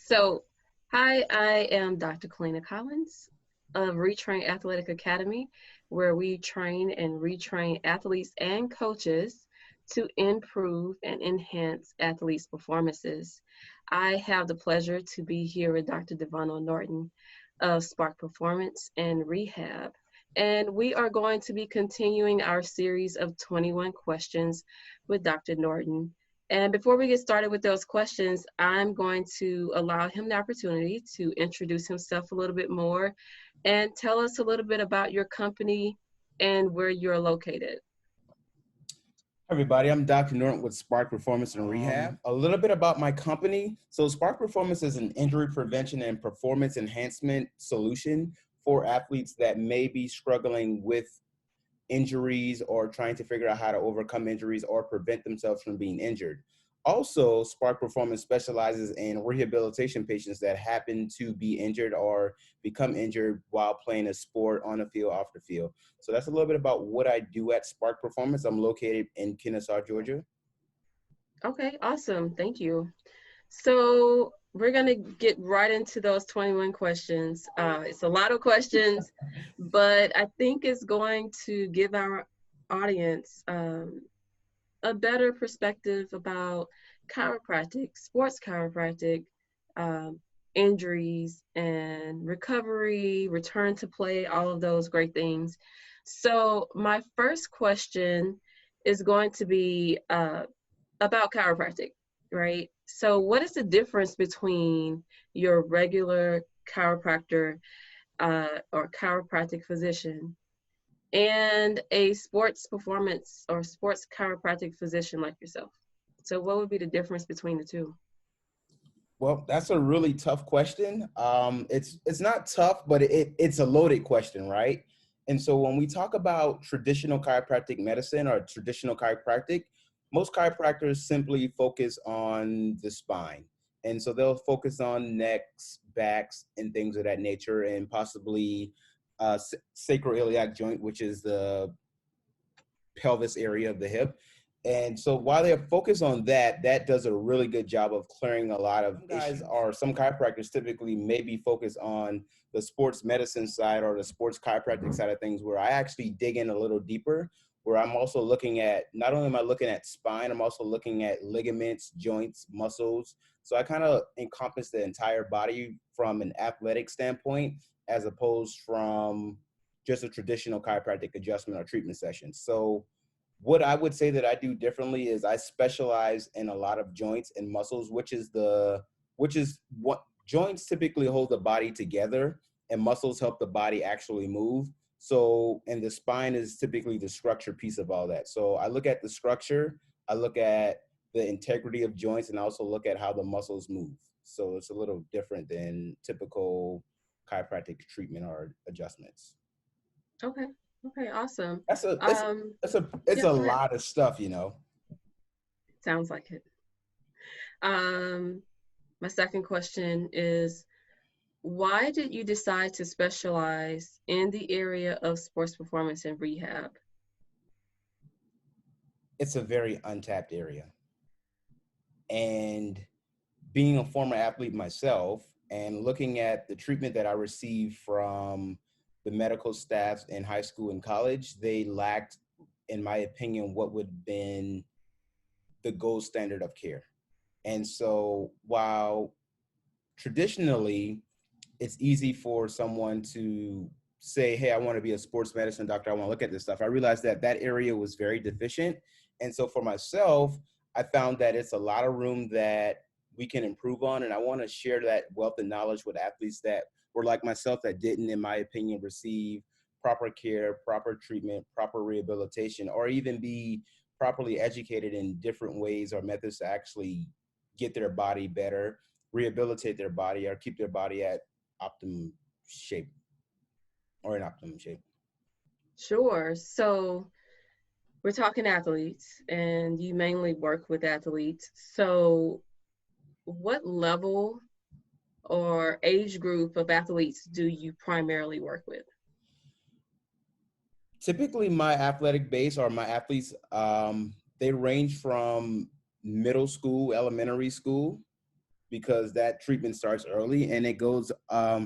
So, hi, I am Dr. Kalina Collins of Retrain Athletic Academy, where we train and retrain athletes and coaches to improve and enhance athletes' performances. I have the pleasure to be here with Dr. Devono Norton of Spark Performance and Rehab. And we are going to be continuing our series of 21 questions with Dr. Norton. And before we get started with those questions, I'm going to allow him the opportunity to introduce himself a little bit more and tell us a little bit about your company and where you're located. Hi, everybody, I'm Dr. Norton with Spark Performance and Rehab. A little bit about my company. So Spark Performance is an injury prevention and performance enhancement solution for athletes that may be struggling with injuries or trying to figure out how to overcome injuries or prevent themselves from being injured. Also, Spark Performance specializes in rehabilitation patients that happen to be injured or become injured while playing a sport on the field, off the field. So that's a little bit about what I do at Spark Performance. I'm located in Kennesaw, Georgia. Okay, awesome. Thank you. So we're going to get right into those 21 questions. It's a lot of questions, but I think it's going to give our audience a better perspective about chiropractic, sports chiropractic, um, injuries and recovery, return to play, all of those great things. So my first question is going to be about chiropractic, right? So what is the difference between your regular chiropractor or chiropractic physician and a sports performance or sports chiropractic physician like yourself? So what would be the difference between the two? Well, that's a really tough question. It's not tough, but it's a loaded question, right? And so when we talk about traditional chiropractic medicine or traditional chiropractic, most chiropractors simply focus on the spine. And so they'll focus on necks, backs, and things of that nature, and possibly sacroiliac joint, which is the pelvis area of the hip. And so while they're focused on that, that does a really good job of clearing a lot of issues. Some chiropractors typically maybe focus on the sports medicine side or the sports chiropractic side of things, where I actually dig in a little deeper, where I'm also looking at, not only am I looking at spine, I'm also looking at ligaments, joints, muscles. So I kind of encompass the entire body from an athletic standpoint, as opposed from just a traditional chiropractic adjustment or treatment session. So what I would say that I do differently is I specialize in a lot of joints and muscles, which is what joints typically hold the body together, and muscles help the body actually move. So, and the spine is typically the structure piece of all that. So I look at the structure, I look at the integrity of joints, and I also look at how the muscles move. So it's a little different than typical chiropractic treatment or adjustments. Okay. Okay. Awesome. That's a it's Um, it's a it's yeah, a go ahead. lot of stuff, you know. Sounds like it. Um, my second question is, why did you decide to specialize in the area of sports performance and rehab? It's a very untapped area. And being a former athlete myself and looking at the treatment that I received from the medical staffs in high school and college, they lacked, in my opinion, what would have been the gold standard of care. And so while traditionally it's easy for someone to say, hey, I want to be a sports medicine doctor, I want to look at this stuff, I realized that that area was very deficient. And so for myself, I found that it's a lot of room that we can improve on. And I want to share that wealth and knowledge with athletes that were like myself, that didn't, in my opinion, receive proper care, proper treatment, proper rehabilitation, or even be properly educated in different ways or methods to actually get their body better, rehabilitate their body, or keep their body at optimum shape or in optimum shape. Sure. So we're talking athletes, and you mainly work with athletes. So, what level or age group of athletes do you primarily work with? Typically, my athletic base or my athletes, they range from middle school, elementary school, because that treatment starts early and it goes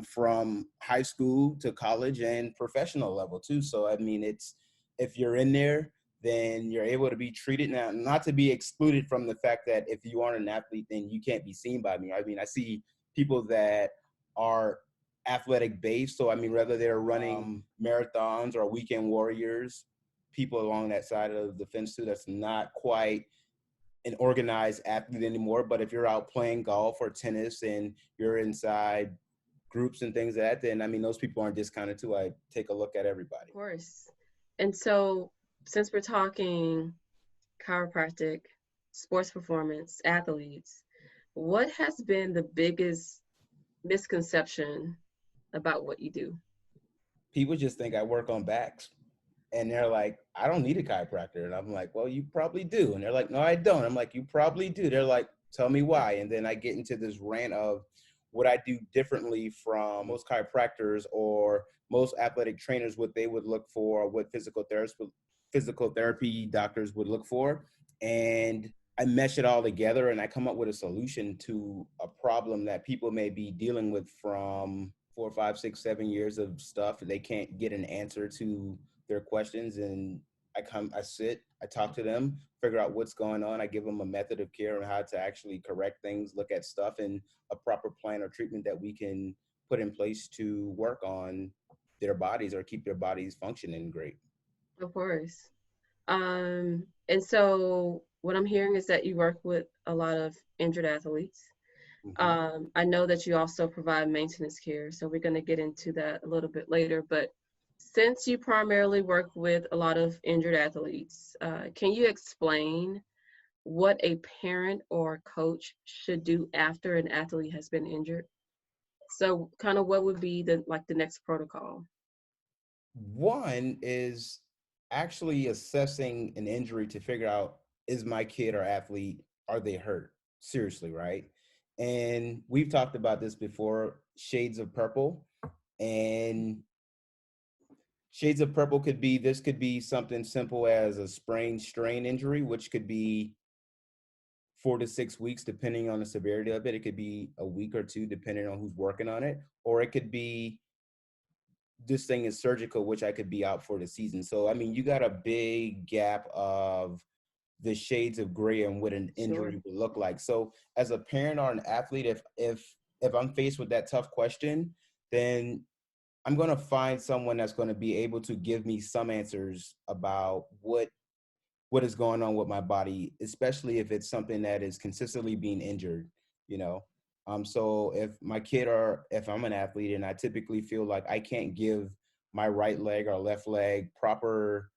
from high school to college and professional level too. So I mean, it's, if you're in there, then you're able to be treated. Now, not to be excluded from the fact that if you aren't an athlete, then you can't be seen by me. I mean, I see people that are athletic based. So I mean, whether they're running marathons or weekend warriors, people along that side of the fence too, that's not quite an organized athlete anymore. But if you're out playing golf or tennis and you're inside groups and things like that, then I mean, those people aren't discounted too. I take a look at Of everybody. course. And so, since we're talking chiropractic, sports performance, athletes, what has been the biggest misconception about what you do? People just think I work on backs. And they're like, I don't need a chiropractor. And I'm like, well, you probably do. And they're like, no, I don't. I'm like, you probably do. They're like, tell me why. And then I get into this rant of what I do differently from most chiropractors or most athletic trainers, what they would look for, what physical therapy doctors would look for. And I mesh it all together and I come up with a solution to a problem that people may be dealing with from 4, 5, 6, 7 years of stuff. They can't get an answer to their questions, and I sit, I talk to them, figure out what's going on. I give them a method of care on how to actually correct things, look at stuff, and a proper plan or treatment that we can put in place to work on their bodies or keep their bodies functioning great. Of course. And so, what I'm hearing is that you work with a lot of injured athletes. Mm-hmm. I know that you also provide maintenance care, so we're going to get into that a little bit later. But since you primarily work with a lot of injured athletes, can you explain what a parent or coach should do after an athlete has been injured? So, kind of what would be the next protocol? One is actually assessing an injury to figure out, is my kid or athlete, are they hurt? Seriously, right? And we've talked about this before, shades of purple. And shades of purple could be, this could be something simple as a sprained strain injury, which could be 4 to 6 weeks, depending on the severity of it. It could be a week or two, depending on who's working on it. Or it could be, this thing is surgical, which I could be out for the season. So, I mean, you got a big gap of the shades of gray and what an Sure. injury would look like. So as a parent or an athlete, if I'm faced with that tough question, then I'm going to find someone that's going to be able to give me some answers about what is going on with my body, especially if it's something that is consistently being injured, you know. So if my kid, or if I'm an athlete and I typically feel like I can't give my right leg or left leg proper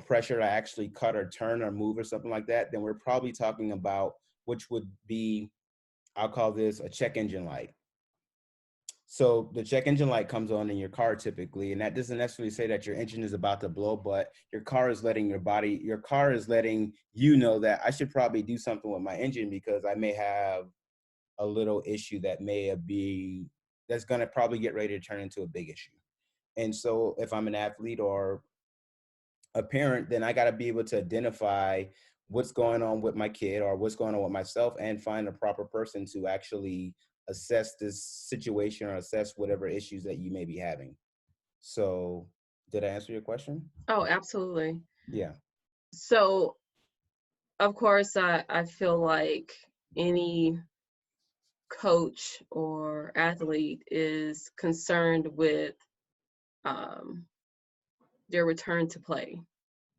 pressure to actually cut or turn or move or something like that, then we're probably talking about, which would be, I'll call this a check engine light. So the check engine light comes on in your car typically, and that doesn't necessarily say that your engine is about to blow, but your car is letting your car is letting you know that I should probably do something with my engine because I may have a little issue that may be, that's going to probably get ready to turn into a big issue. And so if I'm an athlete or a parent, then I got to be able to identify what's going on with my kid or what's going on with myself and find a proper person to actually assess this situation or assess whatever issues that you may be having. So, did I answer your question? Oh, absolutely. Yeah. So, of course, I feel like any coach or athlete is concerned with um, their return to play,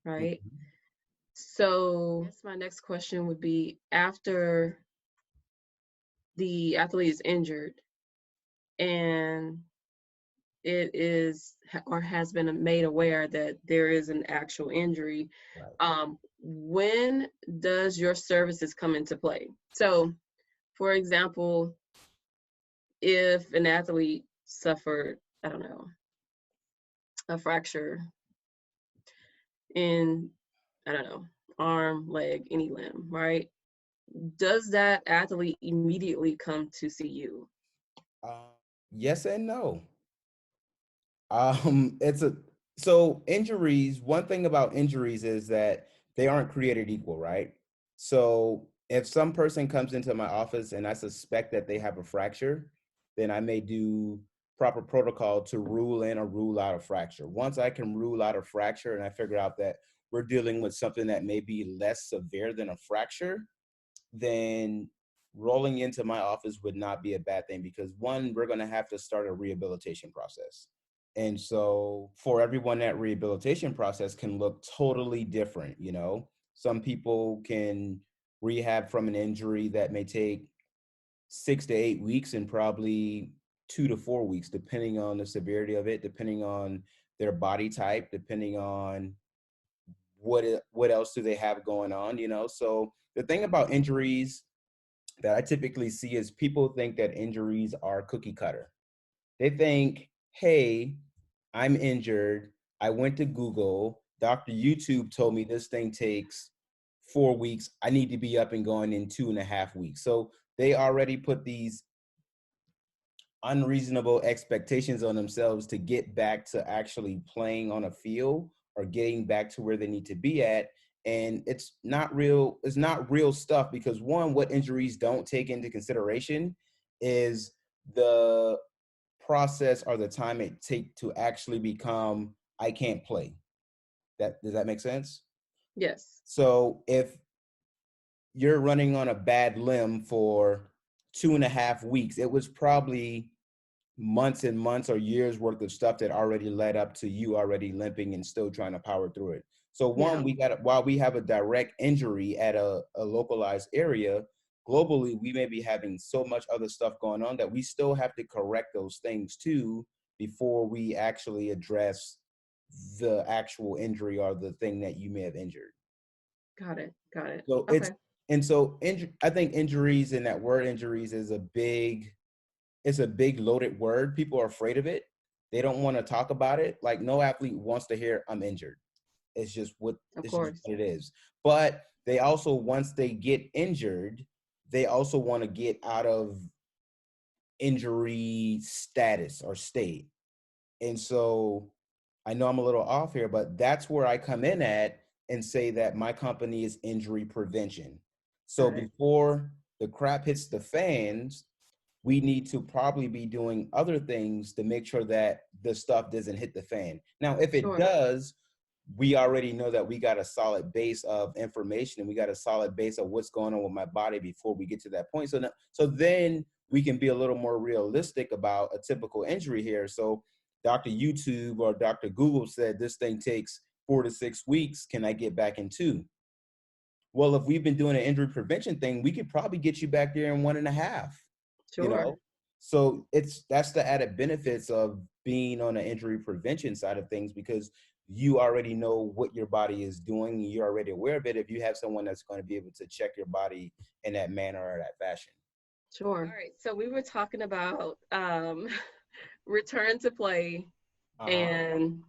right? Mhm. So, I guess my next question would be after the athlete is injured and it is or has been made aware that there is an actual injury, Right. when does your services come into play? So, for example, if an athlete suffered, I don't know, a fracture in, I don't know, arm, leg, any limb, right? Does that athlete immediately come to see you? Uh, yes and no. It's a so injuries. One thing about injuries is that they aren't created equal, right? So If some person comes into my office and I suspect that they have a fracture, then I may do proper protocol to rule in or rule out a fracture. Once I can rule out a fracture and I figure out that we're dealing with something that may be less severe than a fracture, then rolling into my office would not be a bad thing, because one, we're going to have to start a rehabilitation process. And so for everyone, that rehabilitation process can look totally different. You know, some people can rehab from an injury that may take 6 to 8 weeks, and probably 2 to 4 weeks, depending on the severity of it, depending on their body type, depending on what else do they have going on, you know? So the thing about injuries that I typically see is people think that injuries are cookie cutter. They think, hey, I'm injured. I went to Google. Dr. YouTube told me this thing takes 4 weeks. I need to be up and going in 2.5 weeks. So they already put these unreasonable expectations on themselves to get back to actually playing on a field or getting back to where they need to be at. And it's not real stuff, because one, what injuries don't take into consideration is the process or the time it take to actually become I can't play. That does that make sense? Yes. So if you're running on a bad limb for 2.5 weeks, it was probably months and months or years worth of stuff that already led up to you already limping and still trying to power through it. So Yeah. one, while we have a direct injury at a localized area, globally, we may be having so much other stuff going on that we still have to correct those things too before we actually address the actual injury or the thing that you may have injured. Got it. Got it. So Okay. I think injuries, and that word injuries is it's a big loaded word. People are afraid of it. They don't want to talk about it. Like, no athlete wants to hear I'm injured. Of It's just course. what it is. But they also, once they get injured, they also want to get out of injury status or state. And so I know I'm a little off here, but that's where I come in at and say that my company is injury prevention. So Got it. before the crap hits the fans, we need to probably be doing other things to make sure that the stuff doesn't hit the fan. Now, if it Sure. does, we already know that we got a solid base of information and we got a solid base of what's going on with my body before we get to that point. So then we can be a little more realistic about a typical injury here. So Dr. YouTube or Dr. Google said this thing takes 4 to 6 weeks. Can I get back in 2? Well, if we've been doing an injury prevention thing, we could probably get you back there in 1.5, you Sure. know? So that's the added benefits of being on the injury prevention side of things, because you already know what your body is doing. You're already aware of it if you have someone that's going to be able to check your body in that manner or that fashion. Sure. All right. So we were talking about return to play Uh-huh. and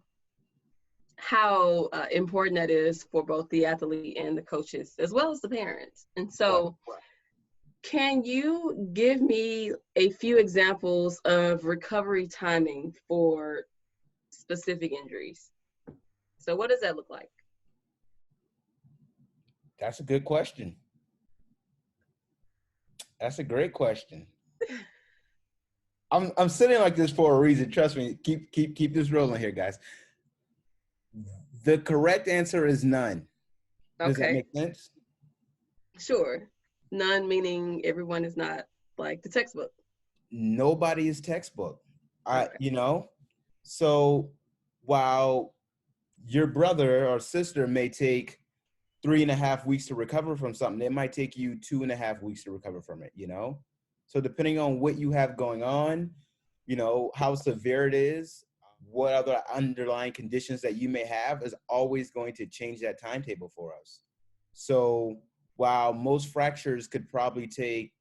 how important that is for both the athlete and the coaches, as well as the parents. And Right. so, can you give me a few examples of recovery timing for specific injuries? So, what does that look like? That's a good question. That's a great question. I'm sitting like this for a reason. Trust me. Keep this rolling here, guys. The correct answer is none. Does that Okay, make sense? sure. None meaning everyone is not like the textbook. Nobody is textbook. Okay, You know, so while your brother or sister may take 3.5 weeks to recover from something, it might take you 2.5 weeks to recover from it, you know? So depending on what you have going on, you know, how severe it is, what other underlying conditions that you may have is always going to change that timetable for us. So while most fractures could probably take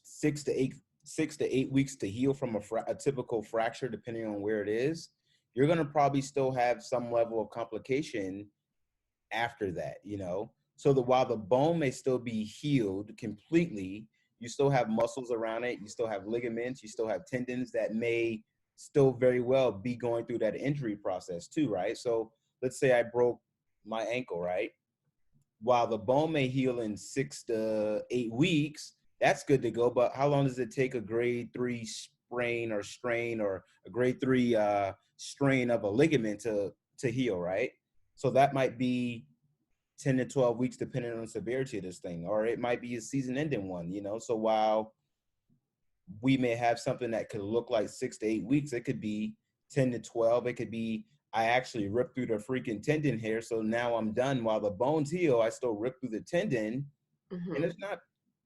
6 to 8 weeks to heal from a typical fracture, depending on where it is, you're going to probably still have some level of complication after that, you know? So that while the bone may still be healed completely, you still have muscles around it, you still have ligaments, you still have tendons that may still very well be going through that injury process too, right? So let's say I broke my ankle, right? while the bone may heal in 6 to 8 weeks, that's good to go. But how long does it take a grade 3 sprain or strain, or a grade 3 strain of a ligament to heal, right? So that might be 10 to 12 weeks, depending on the severity of this thing, or it might be a season ending one, you know? So while we may have something that could look like 6 to 8 weeks, it could be 10 to 12. It could be, I actually ripped through the freaking tendon here, so now I'm done. While the bones heal, I still rip through the tendon, and Mm-hmm. it's not,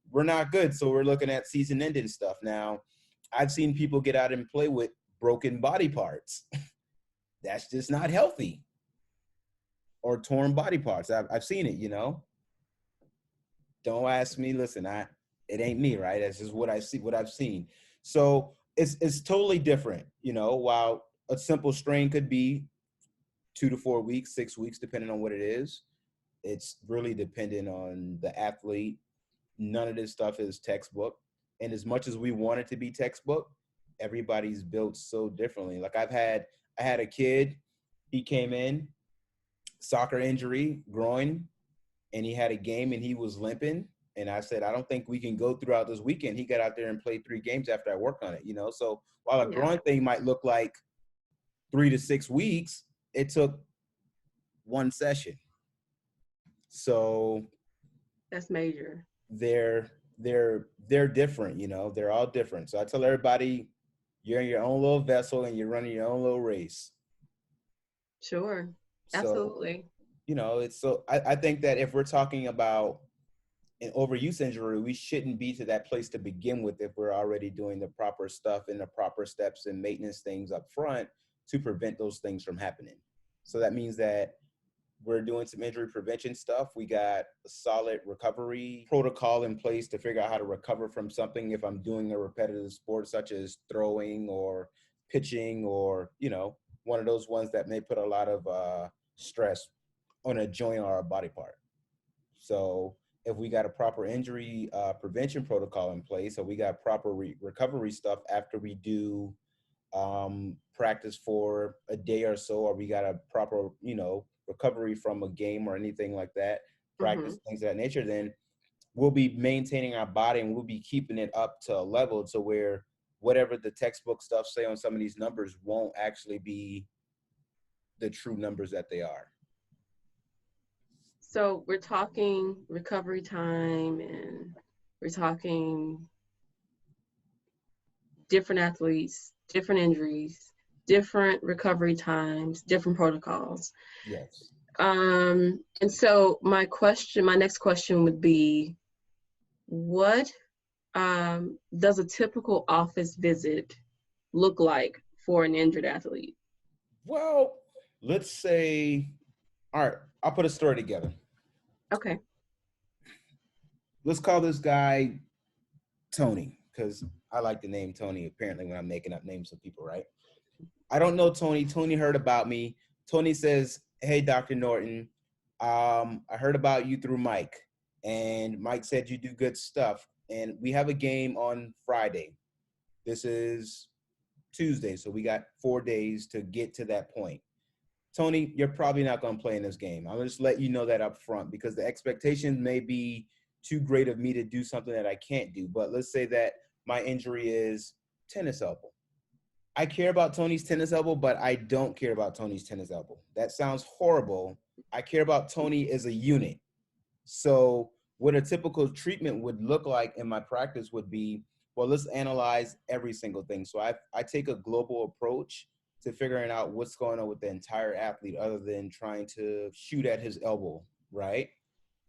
we're not good. So we're looking at season ending stuff. Now, I've seen people get out and play with broken body parts. That's just not healthy. Or torn body parts. I've seen it, you know. Don't ask me. Listen, it ain't me, right? That's just what I see, what I've seen. So it's totally different, you know. While a simple strain could be 2 to 4 weeks, 6 weeks, depending on what it is. It's really dependent on the athlete. None of this stuff is textbook. And as much as we want it to be textbook, everybody's built so differently. Like I had a kid, he came in, soccer injury, groin, and he had a game and he was limping. And I said, I don't think we can go throughout this weekend. He got out there and played 3 games after I worked on it, you know? So while a Yeah, groin thing might look like 3 to 6 weeks, it took one session. So that's major. they're they're different, you know, they're all different. So I tell everybody, you're in your own little vessel and you're running your own little race. Sure. So, Absolutely. you know, it's so I think that if we're talking about an overuse injury, we shouldn't be to that place to begin with if we're already doing the proper stuff and the proper steps and maintenance things up front to prevent those things from happening. So that means that we're doing some injury prevention stuff. We got a solid recovery protocol in place to figure out how to recover from something if I'm doing a repetitive sport such as throwing or pitching, or, you know, one of those ones that may put a lot of stress on a joint or a body part. So if we got a proper injury prevention protocol in place, or we got proper recovery stuff after we do practice for a day or so, or we got a proper, you know, recovery from a game or anything like that, Mm-hmm. practice things of that nature, then we'll be maintaining our body and we'll be keeping it up to a level to where whatever the textbook stuff say on some of these numbers won't actually be the true numbers that they are. So we're talking recovery time, and we're talking different athletes, different injuries, different recovery times, different protocols. Yes. And so my next question would be, what does a typical office visit look like for an injured athlete? Well, let's say, all right, I'll put a story together. Okay. Let's call this guy Tony, because I like the name Tony apparently when I'm making up names of people, right? I don't know Tony. Tony heard about me. Tony says, "Hey, Dr. Norton, I heard about you through Mike, and Mike said you do good stuff. And we have a game on Friday. This is Tuesday, so we got 4 days to get to that point. Tony, you're probably not going to play in this game. I'm going to just let you know that up front, because the expectations may be too great of me to do something that I can't do. But let's say that my injury is tennis elbow. I care about Tony's tennis elbow, but I don't care about Tony's tennis elbow. That sounds horrible. I care about Tony as a unit. So what a typical treatment would look like in my practice would be, well, let's analyze every single thing. So I take a global approach to figuring out what's going on with the entire athlete other than trying to shoot at his elbow, right?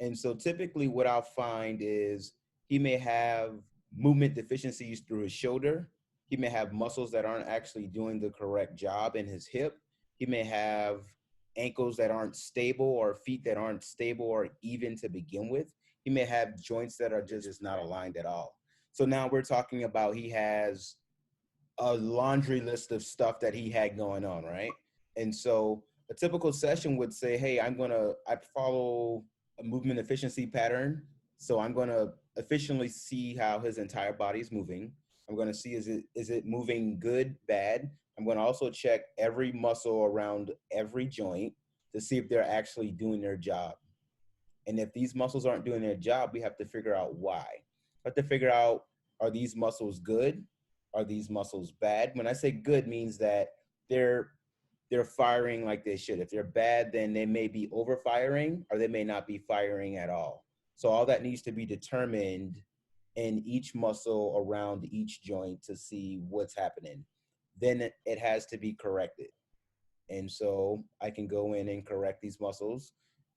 And so typically what I'll find is he may have movement deficiencies through his shoulder. He may have muscles that aren't actually doing the correct job in his hip. He may have ankles that aren't stable, or feet that aren't stable or even to begin with. He may have joints that are just not aligned at all. So now we're talking about he has a laundry list of stuff that he had going on, right? And so a typical session would say, hey, I follow a movement efficiency pattern. So I'm gonna efficiently see how his entire body is moving. I'm gonna see, is it moving good, bad? I'm gonna also check every muscle around every joint to see if they're actually doing their job. And if these muscles aren't doing their job, we have to figure out why. We have to figure out, are these muscles good? Are these muscles bad? When I say good, means that they're they're firing like they should. If they're bad, then they may be over firing or they may not be firing at all. So all that needs to be determined in each muscle around each joint to see what's happening. Then it has to be corrected. And so I can go in and correct these muscles,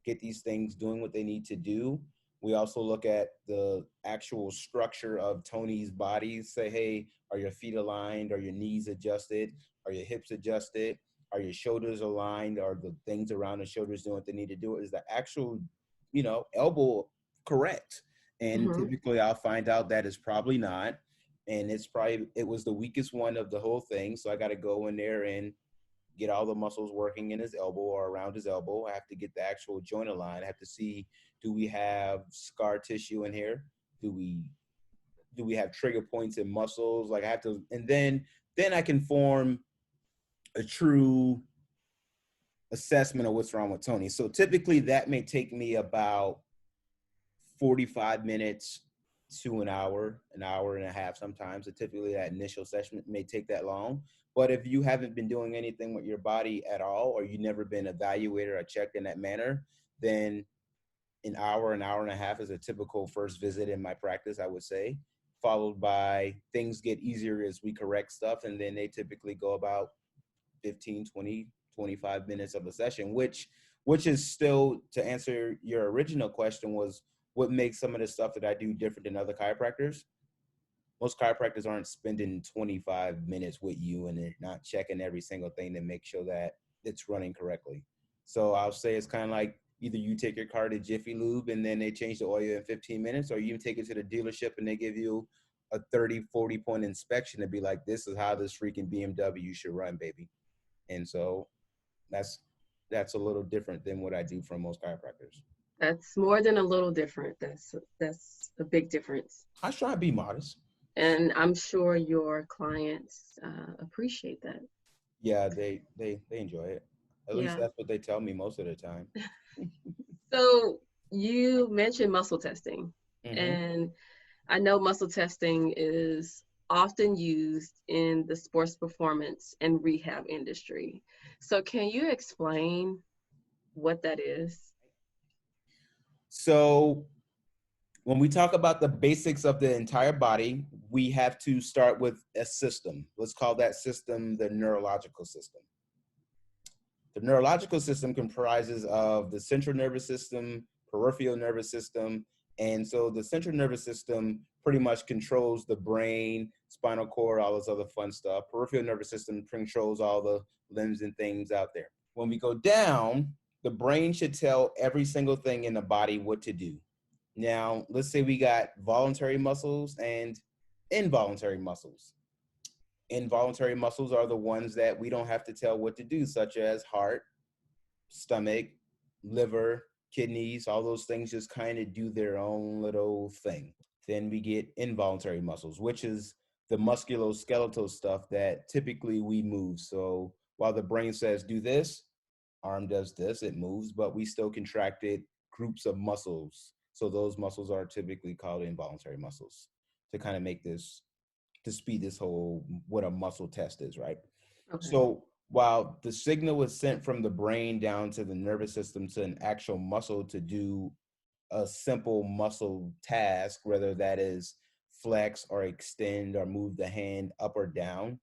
get these things doing what they need to do. We also look at the actual structure of Tony's body, say, hey, are your feet aligned? Are your knees adjusted? Are your hips adjusted? Are your shoulders aligned? Are the things around the shoulders doing what they need to do? Is the actual, elbow correct? And Mm-hmm. typically I'll find out that it's probably not. And it was the weakest one of the whole thing. So I got to go in there and get all the muscles working in his elbow or around his elbow. I have to get the actual joint aligned. I have to see, do we have scar tissue in here? Do we have trigger points in muscles? Like I have to, and then I can form a true assessment of what's wrong with Tony. So typically that may take me about 45 minutes to an hour and a half sometimes. So typically that initial session may take that long. But if you haven't been doing anything with your body at all, or you've never been evaluated or checked in that manner, then an hour and a half is a typical first visit in my practice, I would say, followed by things get easier as we correct stuff. And then they typically go about 15, 20, 25 minutes of a session, which is still, to answer your original question, was what makes some of the stuff that I do different than other chiropractors. Most chiropractors aren't spending 25 minutes with you and they're not checking every single thing to make sure that it's running correctly. So I'll say it's kind of like either you take your car to Jiffy Lube and then they change the oil in 15 minutes, or you take it to the dealership and they give you a 30, 40 point inspection to be like, this is how this freaking BMW should run, baby. And so that's that's a little different than what I do from most chiropractors. That's more than a little different. That's a big difference. I try to be modest. And I'm sure your clients appreciate that. Yeah, they enjoy it. At least Yeah. that's what they tell me most of the time. So you mentioned muscle testing, Hmm. and I know muscle testing is often used in the sports performance and rehab industry. So can you explain what that is? So when we talk about the basics of the entire body, we have to start with a system. Let's call that system the neurological system. The neurological system comprises of the central nervous system, peripheral nervous system, and so the central nervous system pretty much controls the brain, spinal cord, all this other fun stuff. Peripheral nervous system controls all the limbs and things out there. When we go down, the brain should tell every single thing in the body what to do. Now, let's say we got voluntary muscles and involuntary muscles. Involuntary muscles are the ones that we don't have to tell what to do, such as heart, stomach, liver, kidneys, all those things just kind of do their own little thing. Then we get involuntary muscles, which is the musculoskeletal stuff that typically we move. So while the brain says do this, arm does this, it moves, but we still contracted groups of muscles. So those muscles are typically called involuntary muscles to kind of make this, to speed this whole what a muscle test is, right? Okay. So while the signal was sent from the brain down to the nervous system to an actual muscle to do a simple muscle task, whether that is flex or extend or move the hand up or down,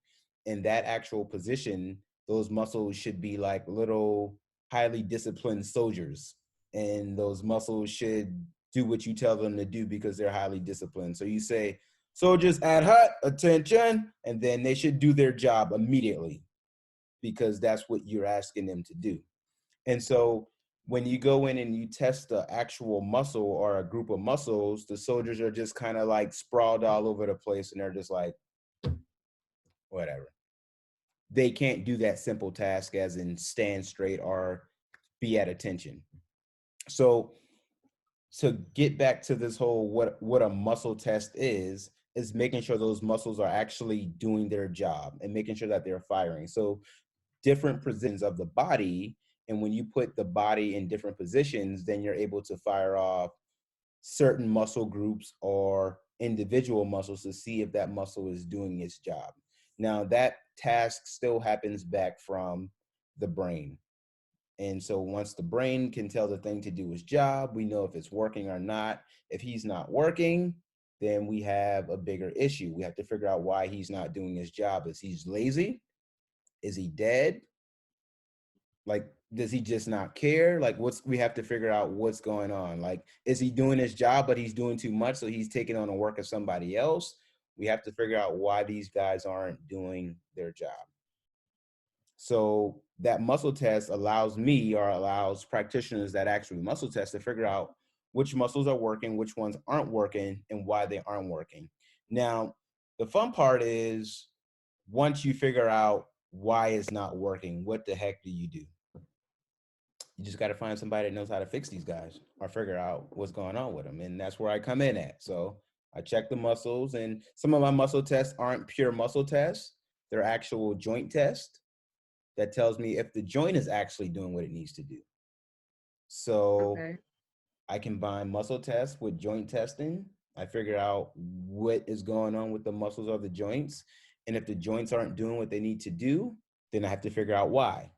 in that actual position, those muscles should be like little highly disciplined soldiers. And those muscles should do what you tell them to do because they're highly disciplined. So you say, soldiers at hut, attention, and then they should do their job immediately because that's what you're asking them to do. And so when you go in and you test the actual muscle or a group of muscles, the soldiers are just kind of like sprawled all over the place and they're just like, whatever. They can't do that simple task as in stand straight or be at attention. So to get back to this whole what a muscle test is making sure those muscles are actually doing their job and making sure that they're firing. So different positions of the body And when you put the body in different positions, then you're able to fire off certain muscle groups or individual muscles to see if that muscle is doing its job. Now, that task still happens back from the brain. And so once the brain can tell the thing to do its job, we know if it's working or not. If he's not working, then we have a bigger issue. We have to figure out why he's not doing his job. Is he lazy? Is he dead? Like, does he just not care? Like, we have to figure out what's going on. Like, is he doing his job, but he's doing too much, so he's taking on the work of somebody else? We have to figure out why these guys aren't doing their job. So that muscle test allows me, or allows practitioners that actually muscle test, to figure out which muscles are working, which ones aren't working, and why they aren't working. Now, the fun part is, once you figure out why it's not working, what the heck do? You just got to find somebody that knows how to fix these guys or figure out what's going on with them. And that's where I come in at. So I check the muscles, and some of my muscle tests aren't pure muscle tests. They're actual joint tests that tells me if the joint is actually doing what it needs to do. So Okay. I combine muscle tests with joint testing. I figure out what is going on with the muscles or the joints. And if the joints aren't doing what they need to do, then I have to figure out why.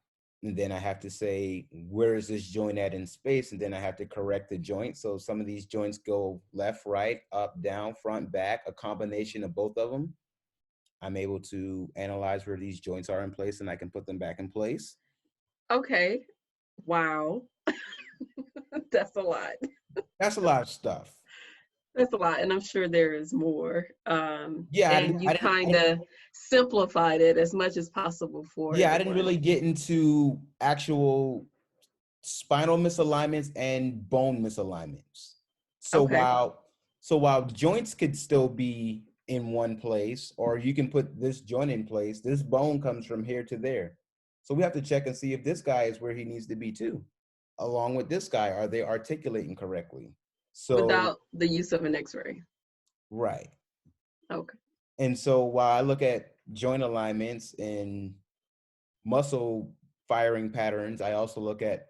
And then I have to say, where is this joint at in space? And then I have to correct the joint. So some of these joints go left, right, up, down, front, back, a combination of both of them. I'm able to analyze where these joints are in place, and I can put them back in place. Okay. Wow. That's a lot. That's a lot of stuff. That's a lot, and I'm sure there is more. Yeah, And you kind of simplified it as much as possible for I didn't everyone. really get into actual spinal misalignments and bone misalignments. So Okay. while joints could still be in one place, or you can put this joint in place, this bone comes from here to there. So we have to check and see if this guy is where he needs to be too. Along with this guy, are they articulating correctly? So, Without the use of an X-ray. right. Okay. And so while I look at joint alignments and muscle firing patterns, I also look at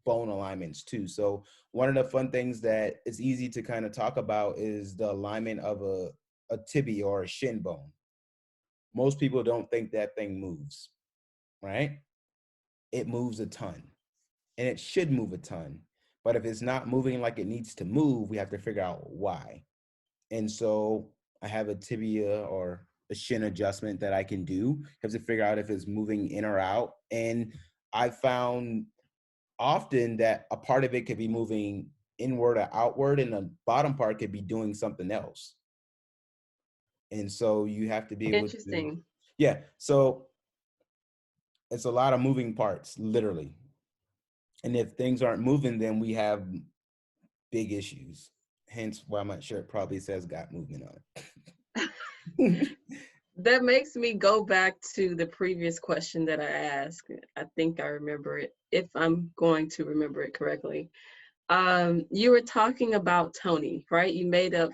bone alignments too. So one of the fun things that is easy to kind of talk about is the alignment of a tibia or a shin bone. Most people don't think that thing moves, right? It moves a ton, and it should move a ton. But if it's not moving like it needs to move, we have to figure out why. And so I have a tibia or a shin adjustment that I can do. I have to figure out if it's moving in or out. And I found often that a part of it could be moving inward or outward, and the bottom part could be doing something else. And so you have to be able to, Interesting. yeah. So it's a lot of moving parts, literally. And if things aren't moving, then we have big issues. Hence why my shirt probably says got movement on it. That makes me go back to the previous question that I asked. I think I remember it, if I'm going to remember it correctly. You were talking about Tony, right? You made up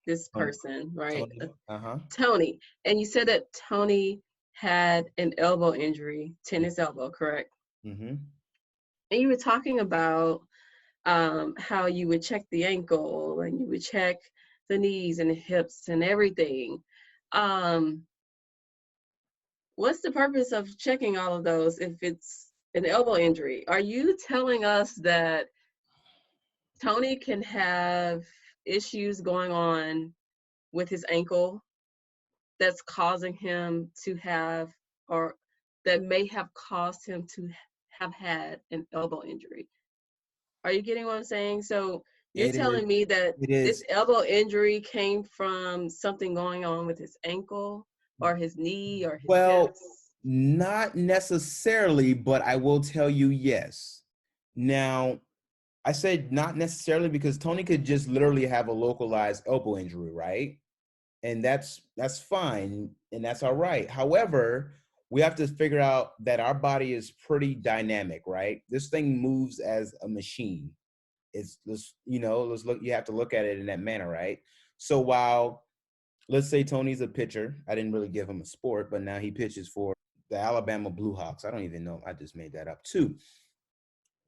this person, right? Tony, uh-huh. Tony. And you said that Tony had an elbow injury, tennis elbow, correct? Mm-hmm. And you were talking about how you would check the ankle and you would check the knees and the hips and everything. Um, what's the purpose of checking all of those if it's an elbow injury? Are you telling us that Tony can have issues going on with his ankle that's causing him to have, or that may have caused him to have had an elbow injury? Are you getting what I'm saying? So you're It is. telling me that It this is. elbow injury came from something going on with his ankle or his knee or his Well, hips? not necessarily, but I will tell you yes. Now, I said not necessarily because Tony could just literally have a localized elbow injury, right? And that's fine and that's all right. However, we have to figure out that our body is pretty dynamic, right? This thing moves as a machine. It's let's let's look. You have to look at it in that manner, right? So while let's say Tony's a pitcher, I didn't really give him a sport, but now he pitches for the Alabama Blue Hawks. I don't even know. I just made that up too.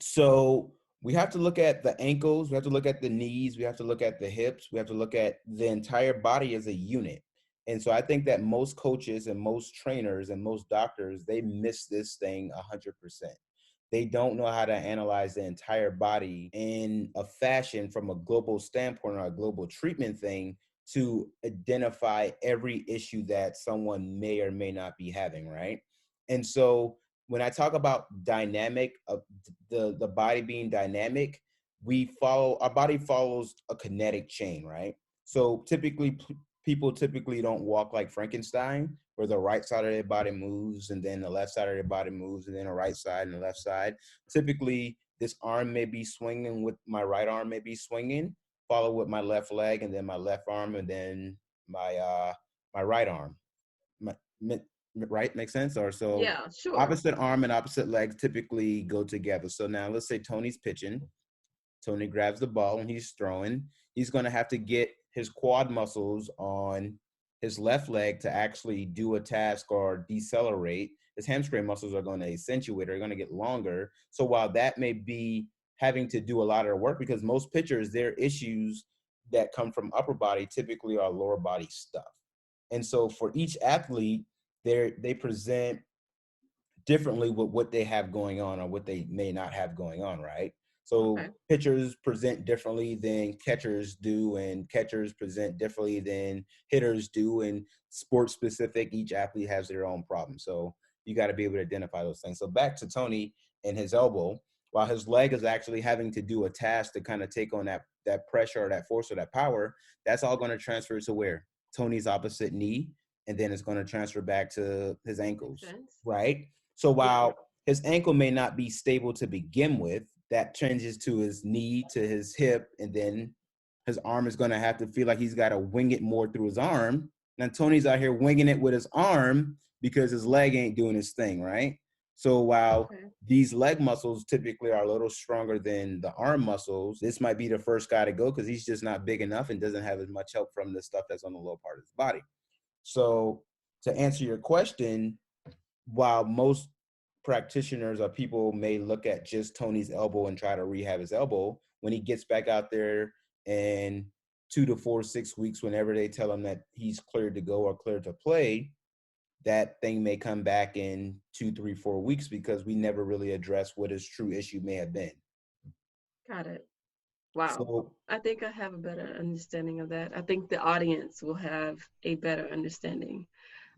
So we have to look at the ankles, we have to look at the knees, we have to look at the hips, we have to look at the entire body as a unit. And so I think that most coaches and most trainers and most doctors, they miss this thing 100%. They don't know how to analyze the entire body in a fashion from a global standpoint or a global treatment thing to identify every issue that someone may or may not be having, right? And so when I talk about dynamic of the body being dynamic, we follow our body follows a kinetic chain, right? So typically people typically don't walk like Frankenstein, where the right side of their body moves and then the left side of their body moves and then the right side and the left side. Typically, this arm may be swinging with my right arm may be swinging, follow with my left leg and then my left arm and then my right arm. My, right? Makes sense? Or so Yeah, sure. opposite arm and opposite leg typically go together. So now let's say Tony's pitching. Tony grabs the ball and he's throwing. He's going to have to get his quad muscles on his left leg to actually do a task or decelerate. His hamstring muscles are going to accentuate, are going to get longer. So while that may be having to do a lot of the work, because most pitchers, their issues that come from upper body typically are lower body stuff. And so for each athlete, they present differently with what they have going on or what they may not have going on, right? So Okay. pitchers present differently than catchers do, and catchers present differently than hitters do. And sports specific, each athlete has their own problem. So you got to be able to identify those things. So back to Tony and his elbow, while his leg is actually having to do a task to kind of take on that pressure or that force or that power, that's all going to transfer to where? Tony's opposite knee, and then it's going to transfer back to his Makes ankles, sense. right? So Yeah. while his ankle may not be stable to begin with, that changes to his knee, to his hip, and then his arm is going to have to feel like he's got to wing it more through his arm. Now Tony's out here winging it with his arm because his leg ain't doing his thing, right? So while Okay. these leg muscles typically are a little stronger than the arm muscles, this might be the first guy to go because he's just not big enough and doesn't have as much help from the stuff that's on the lower part of his body. So to answer your question, while most practitioners or people may look at just Tony's elbow and try to rehab his elbow, when he gets back out there in 2 to 4, 6 weeks, whenever they tell him that he's cleared to go or cleared to play, that thing may come back in 2, 3, 4 weeks because we never really address what his true issue may have been. Got it. Wow. So I think I have a better understanding of that. I think the audience will have a better understanding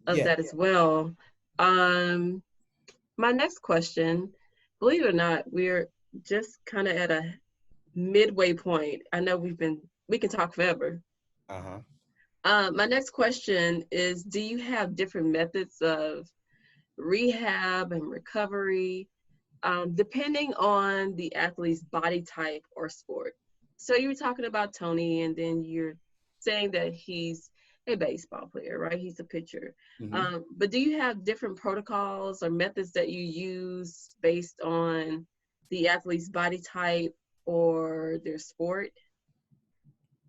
of yeah, that as well. Um, my next question, believe it or not, we're just kind of at a midway point. I know we can talk forever. uh-huh. My next question is, do you have different methods of rehab and recovery, depending on the athlete's body type or sport? So you were talking about Tony, and then you're saying that he's a baseball player, right? He's a pitcher. Mm-hmm. But do you have different protocols or methods that you use based on the athlete's body type or their sport?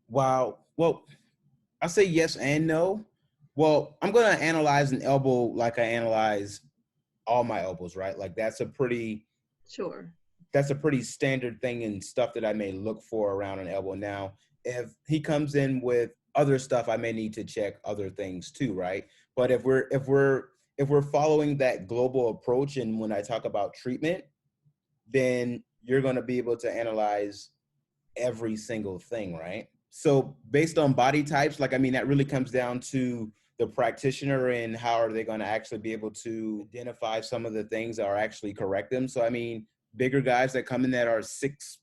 Wow. Well, I say yes and no. Well, I'm gonna analyze an elbow like I analyze all my elbows, right? Like Sure. that's a pretty standard thing and stuff that I may look for around an elbow. Now, if he comes in with other stuff, I may need to check other things too, right? But if we're following that global approach, and when I talk about treatment, then you're going to be able to analyze every single thing, right? So based on body types, like, I mean, that really comes down to the practitioner and how are they going to actually be able to identify some of the things that are actually correct them. So, I mean, bigger guys that come in that are 6'2",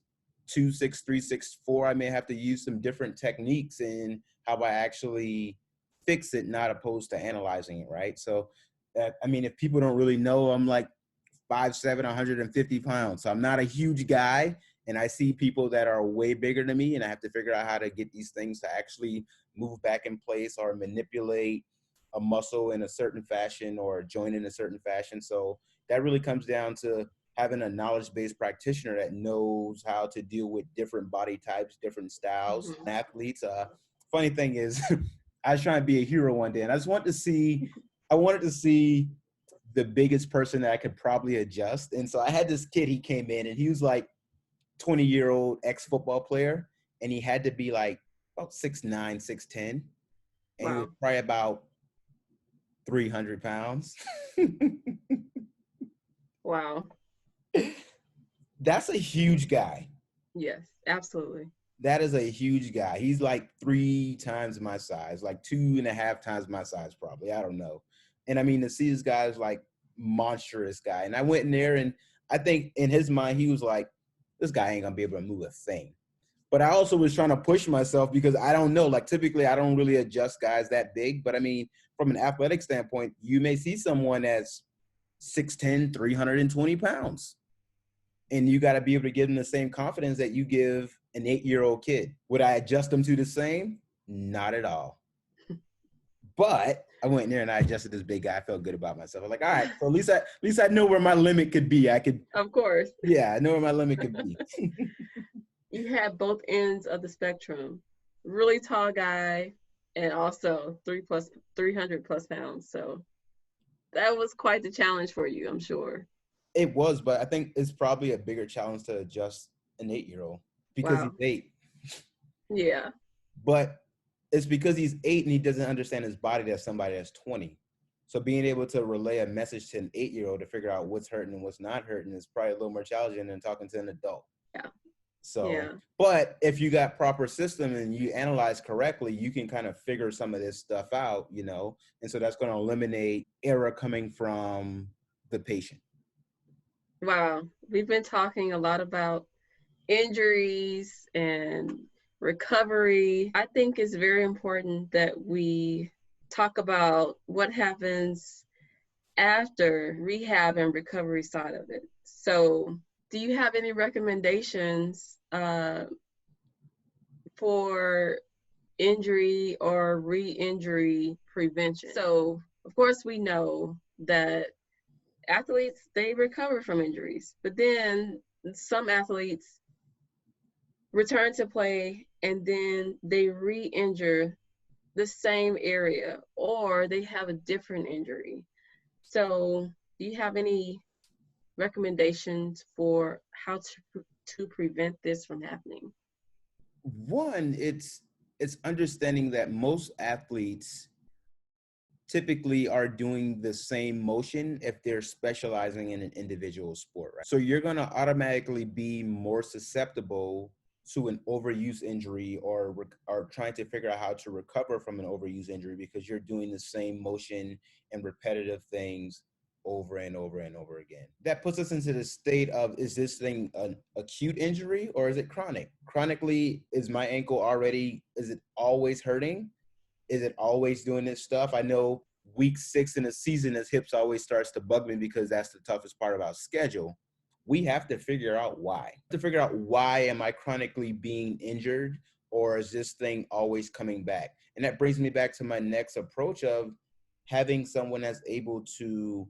6'3", 6'4", I may have to use some different techniques in how I actually fix it, not opposed to analyzing it, right? So, I mean, if people don't really know, I'm like 5'7", 150 pounds. So I'm not a huge guy, and I see people that are way bigger than me, and I have to figure out how to get these things to actually move back in place or manipulate a muscle in a certain fashion or a joint in a certain fashion. So that really comes down to having a knowledge-based practitioner that knows how to deal with different body types, different styles, Hmm. athletes. Funny thing is, I was trying to be a hero one day, and I wanted to see the biggest person that I could probably adjust. And so I had this kid, he came in and he was like 20-year-old ex-football player. And he had to be like about 6'9", 6'10". And he was Wow. probably about 300 pounds. Wow. That's a huge guy. Yes, absolutely. That is a huge guy. He's like 3 times my size, like 2.5 times my size, probably. I don't know. And I mean, to see this guy is like monstrous guy. And I went in there and I think in his mind, he was like, this guy ain't gonna be able to move a thing. But I also was trying to push myself because I don't know, like typically I don't really adjust guys that big. But I mean, from an athletic standpoint, you may see someone that's 6'10", 320 pounds. And you got to be able to give them the same confidence that you give an 8-year-old kid. Would I adjust them to the same? Not at all. But I went in there and I adjusted this big guy. I felt good about myself. I was like, all right, so at least I know where my limit could be. I could, Of course. yeah, I know where my limit could be. You had both ends of the spectrum. Really tall guy and also 300 plus pounds. So that was quite the challenge for you, I'm sure. It was, but I think it's probably a bigger challenge to adjust an 8-year-old because Wow. he's 8. Yeah. But it's because he's 8 and he doesn't understand his body that's somebody that's 20. So being able to relay a message to an 8-year-old to figure out what's hurting and what's not hurting is probably a little more challenging than talking to an adult. Yeah. So, Yeah. but if you got proper system and you analyze correctly, you can kind of figure some of this stuff out, you know, and so that's going to eliminate error coming from the patient. Wow. We've been talking a lot about injuries and recovery. I think it's very important that we talk about what happens after rehab and recovery side of it. So, do you have any recommendations for injury or re-injury prevention? So, of course, we know that athletes, they recover from injuries, but then some athletes return to play and then they re-injure the same area or they have a different injury. So, do you have any recommendations for how to prevent this from happening? One, it's understanding that most athletes typically are doing the same motion if they're specializing in an individual sport, right? So you're going to automatically be more susceptible to an overuse injury or trying to figure out how to recover from an overuse injury because you're doing the same motion and repetitive things over and over and over again. That puts us into the state of, is this thing an acute injury or is it chronic? Chronically, is my ankle already, is it always hurting? Is it always doing this stuff? I know week 6 in the season, his hips always starts to bug me because that's the toughest part about schedule. We have to figure out why. To figure out why am I chronically being injured or is this thing always coming back? And that brings me back to my next approach of having someone that's able to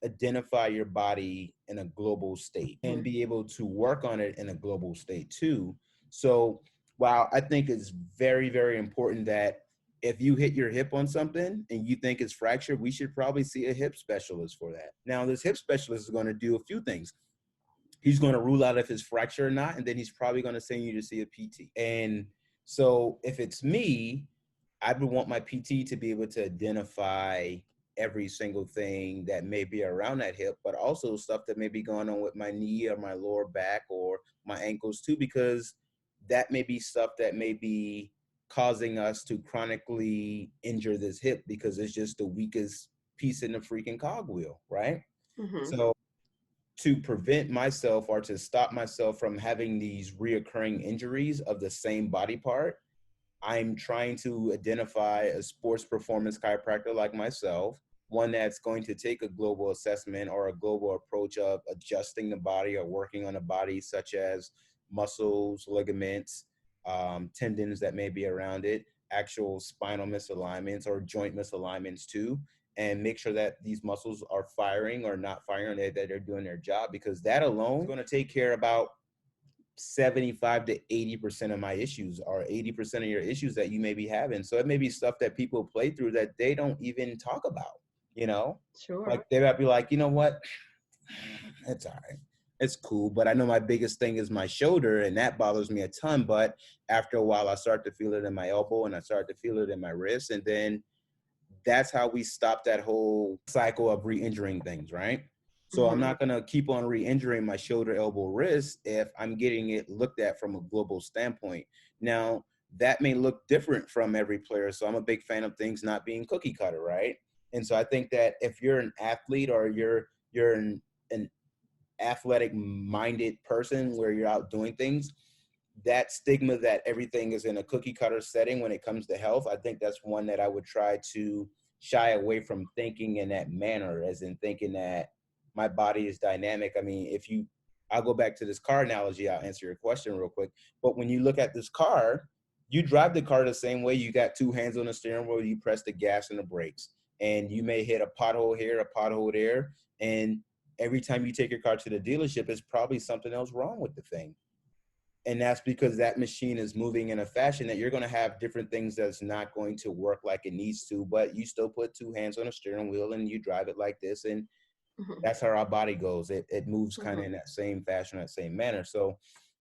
identify your body in a global state and be able to work on it in a global state too. So while I think it's very, very important that if you hit your hip on something and you think it's fractured, we should probably see a hip specialist for that. Now, this hip specialist is going to do a few things. He's going to rule out if it's fractured or not, and then he's probably going to send you to see a PT. And so if it's me, I would want my PT to be able to identify every single thing that may be around that hip, but also stuff that may be going on with my knee or my lower back or my ankles too, because that may be stuff that may be causing us to chronically injure this hip because it's just the weakest piece in the freaking cogwheel, right? Mm-hmm. So to prevent myself or to stop myself from having these reoccurring injuries of the same body part, I'm trying to identify a sports performance chiropractor like myself, one that's going to take a global assessment or a global approach of adjusting the body or working on the body, such as muscles, ligaments, tendons that may be around it, actual spinal misalignments or joint misalignments too, and make sure that these muscles are firing or not firing, that they're doing their job, because that alone is going to take care about 75 to 80% of my issues or 80% of your issues that you may be having. So it may be stuff that people play through that they don't even talk about. you know? Sure. Like they might be like, you know what? It's all right. It's cool. But I know my biggest thing is my shoulder, and that bothers me a ton. But after a while, I start to feel it in my elbow and I start to feel it in my wrist. And then that's how we stop that whole cycle of re-injuring things, right? So I'm Hmm. not gonna keep on re-injuring my shoulder, elbow, wrist if I'm getting it looked at from a global standpoint. Now, that may look different from every player. So I'm a big fan of things not being cookie cutter, right? And so I think that if you're an athlete or you're an athletic minded person where you're out doing things, that stigma that everything is in a cookie cutter setting when it comes to health, I think that's one that I would try to shy away from thinking in that manner, as in thinking that my body is dynamic. I mean, I'll go back to this car analogy, I'll answer your question real quick. But when you look at this car, you drive the car the same way. You got two hands on the steering wheel, you press the gas and the brakes, and you may hit a pothole here, a pothole there. And every time you take your car to the dealership, it's probably something else wrong with the thing. And that's because that machine is moving in a fashion that you're going to have different things that's not going to work like it needs to, but you still put two hands on a steering wheel and you drive it like this. And Hmm. that's how our body goes. It moves kind of Hmm. in that same fashion, that same manner. So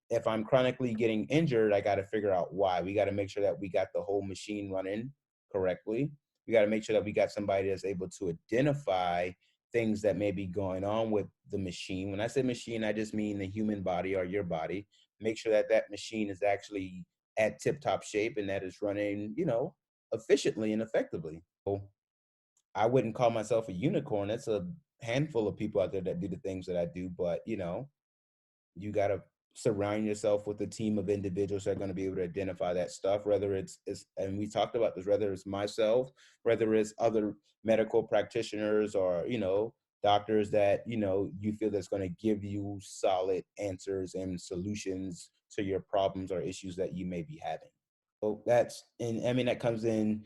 if I'm chronically getting injured, I got to figure out why. We got to make sure that we got the whole machine running correctly. We got to make sure that we got somebody that's able to identify things that may be going on with the machine. When I say machine, I just mean the human body or your body. Make sure that that machine is actually at tip top shape and that it's running, efficiently and effectively. So I wouldn't call myself a unicorn. That's a handful of people out there that do the things that I do, but you got to surround yourself with a team of individuals that are going to be able to identify that stuff, whether it's and we talked about this, whether it's myself, whether it's other medical practitioners or doctors that you feel that's going to give you solid answers and solutions to your problems or issues that you may be having. So that's, and I mean, that comes in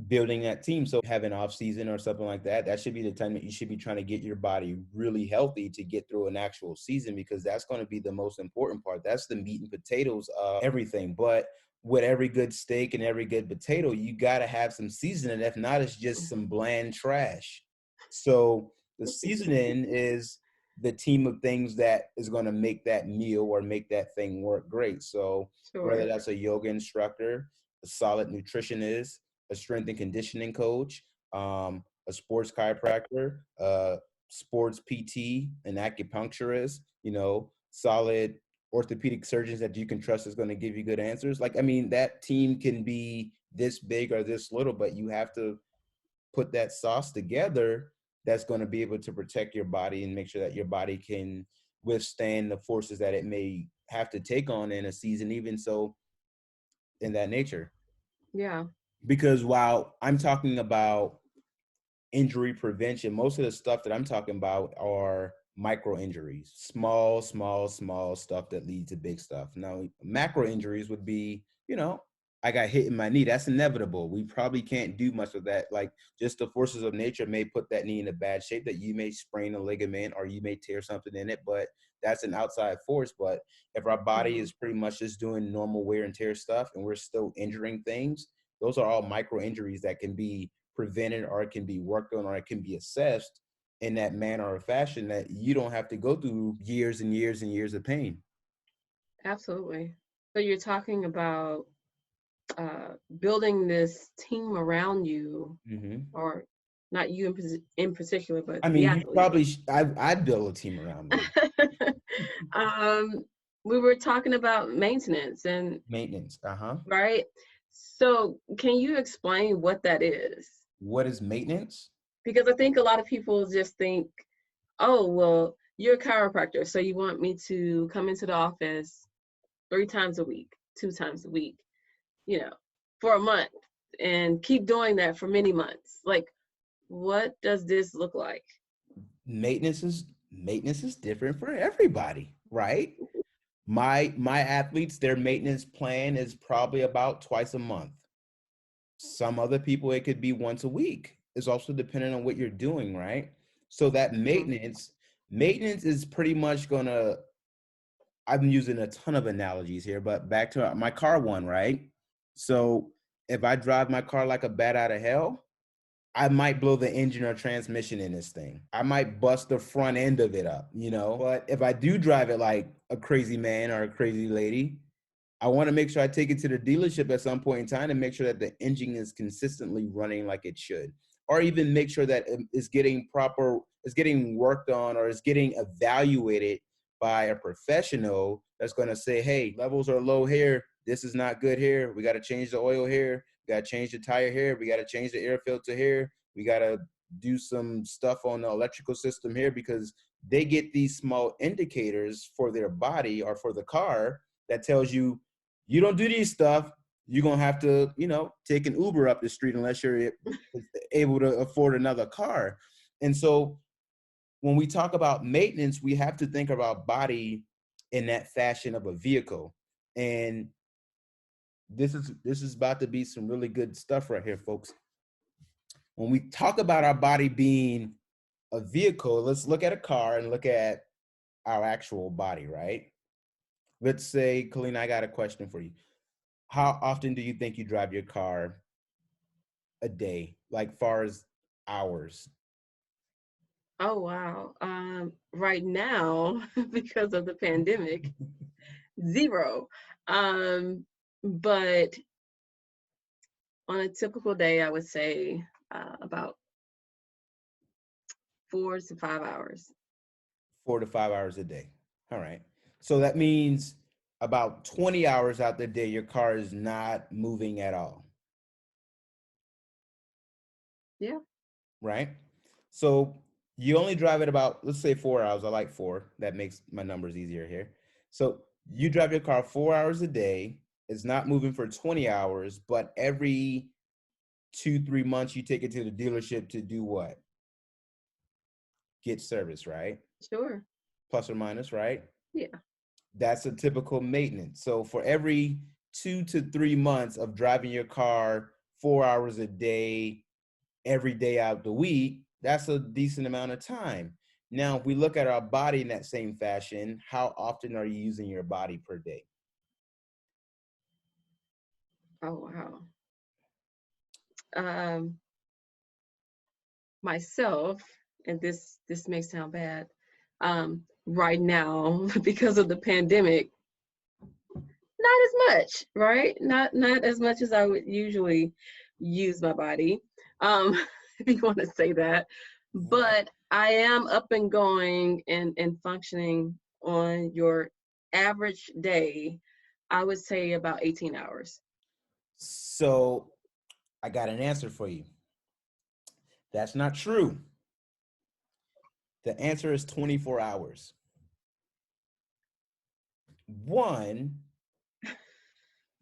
building that team. So have an off season or something like that, that should be the time that you should be trying to get your body really healthy to get through an actual season, because that's going to be the most important part. That's the meat and potatoes of everything. But with every good steak and every good potato, you got to have some seasoning. If not, it's just some bland trash. So the seasoning is the team of things that is going to make that meal or make that thing work great. So whether Sure. that's a yoga instructor, a solid nutritionist, a strength and conditioning coach, a sports chiropractor, sports PT, an acupuncturist, solid orthopedic surgeons that you can trust is going to give you good answers. Like, I mean, that team can be this big or this little, but you have to put that sauce together that's going to be able to protect your body and make sure that your body can withstand the forces that it may have to take on in a season, even so in that nature. Yeah. Because while I'm talking about injury prevention, most of the stuff that I'm talking about are micro injuries, small stuff that lead to big stuff. Now, macro injuries would be, I got hit in my knee. That's inevitable. We probably can't do much of that. Like, just the forces of nature may put that knee in a bad shape that you may sprain a ligament or you may tear something in it, but that's an outside force. But if our body Hmm. is pretty much just doing normal wear and tear stuff and we're still injuring things, those are all micro injuries that can be prevented, or it can be worked on, or it can be assessed in that manner or fashion that you don't have to go through years and years and years of pain. Absolutely. So you're talking about building this team around you, Mm-hmm. or not you in particular, but I the mean, you athlete. probably, I'd build a team around me. um, we were talking about maintenance, and Maintenance. Uh-huh. right. So can you explain what that is? What is maintenance? Because I think a lot of people just think, oh, well, you're a chiropractor, so you want me to come into the office 3 times a week, 2 times a week, you know, for a month and keep doing that for many months. Like, what does this look like? Maintenance is different for everybody, right? My athletes, their maintenance plan is probably about twice a month. Some other people, it could be once a week. It's also dependent on what you're doing, right? So that Hmm. maintenance is pretty much gonna, I'm using a ton of analogies here, but back to my car one, right? So if I drive my car like a bat out of hell, I might blow the engine or transmission in this thing. I might bust the front end of it up, you know? But if I do drive it like a crazy man or a crazy lady, I want to make sure I take it to the dealership at some point in time to make sure that the engine is consistently running like it should, or even make sure that it's getting worked on, or is getting evaluated by a professional that's going to say, hey, levels are low here. This is not good here. We got to change the oil here. We got to change the tire here. We got to change the air filter here. We got to do some stuff on the electrical system here, because they get these small indicators for their body or for the car that tells you, you don't do these stuff, you're going to have to, take an Uber up the street unless you're able to afford another car. And so when we talk about maintenance, we have to think about body in that fashion of a vehicle. And this is about to be some really good stuff right here, folks. When we talk about our body being a vehicle, let's look at a car and look at our actual body, right? Let's say, Colleen, I got a question for you. How often do you think you drive your car a day, like far as hours? Oh, wow. Right now, because of the pandemic, 0. But on a typical day, I would say about 4 to 5 hours. 4 to 5 hours a day. All right. So that means about 20 hours out the day, your car is not moving at all. Yeah. Right. So you only drive it about, let's say 4 hours. I like 4. That makes my numbers easier here. So you drive your car 4 hours a day. It's not moving for 20 hours, but every 2-3 months, you take it to the dealership to do what? Get service, right? Sure. Plus or minus, right? Yeah. That's a typical maintenance. So for every 2 to 3 months of driving your car 4 hours a day, every day out the week, that's a decent amount of time. Now, if we look at our body in that same fashion, how often are you using your body per day? Oh, wow. Um, Myself, and this may sound bad, right now because of the pandemic, not as much, right? Not as much as I would usually use my body, if you want to say that. Right. But I am up and going and functioning on your average day. I would say about 18 hours. So I got an answer for you. That's not true. The answer is 24 hours. One,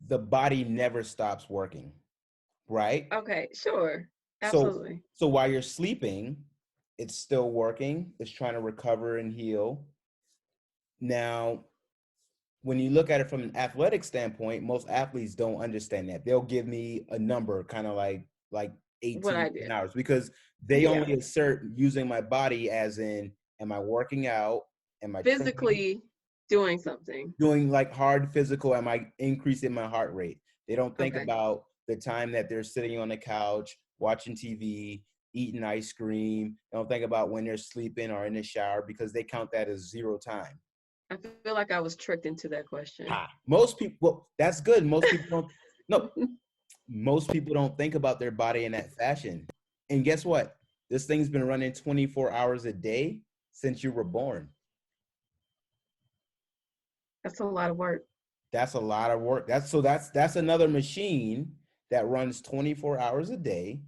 the body never stops working, right? Okay, sure. So, Absolutely. so while you're sleeping, it's still working. It's trying to recover and heal. Now, when you look at it from an athletic standpoint, most athletes don't understand that. They'll give me a number, kind of like What 18 I did. hours, because they Yeah. only assert using my body as in, am I working out? Am I training? Physically doing something. Doing like hard physical? Am I increasing my heart rate? They don't think Okay. about the time that they're sitting on the couch, watching TV, eating ice cream. They don't think about when they're sleeping or in the shower, because they count that as zero time. I feel like I was tricked into that question. Ha. Most people, well, that's good. Most people don't, no, most people don't think about their body in that fashion. And guess what? This thing's been running 24 hours a day since you were born. That's a lot of work. That's a lot of work. That's another machine that runs 24 hours a day.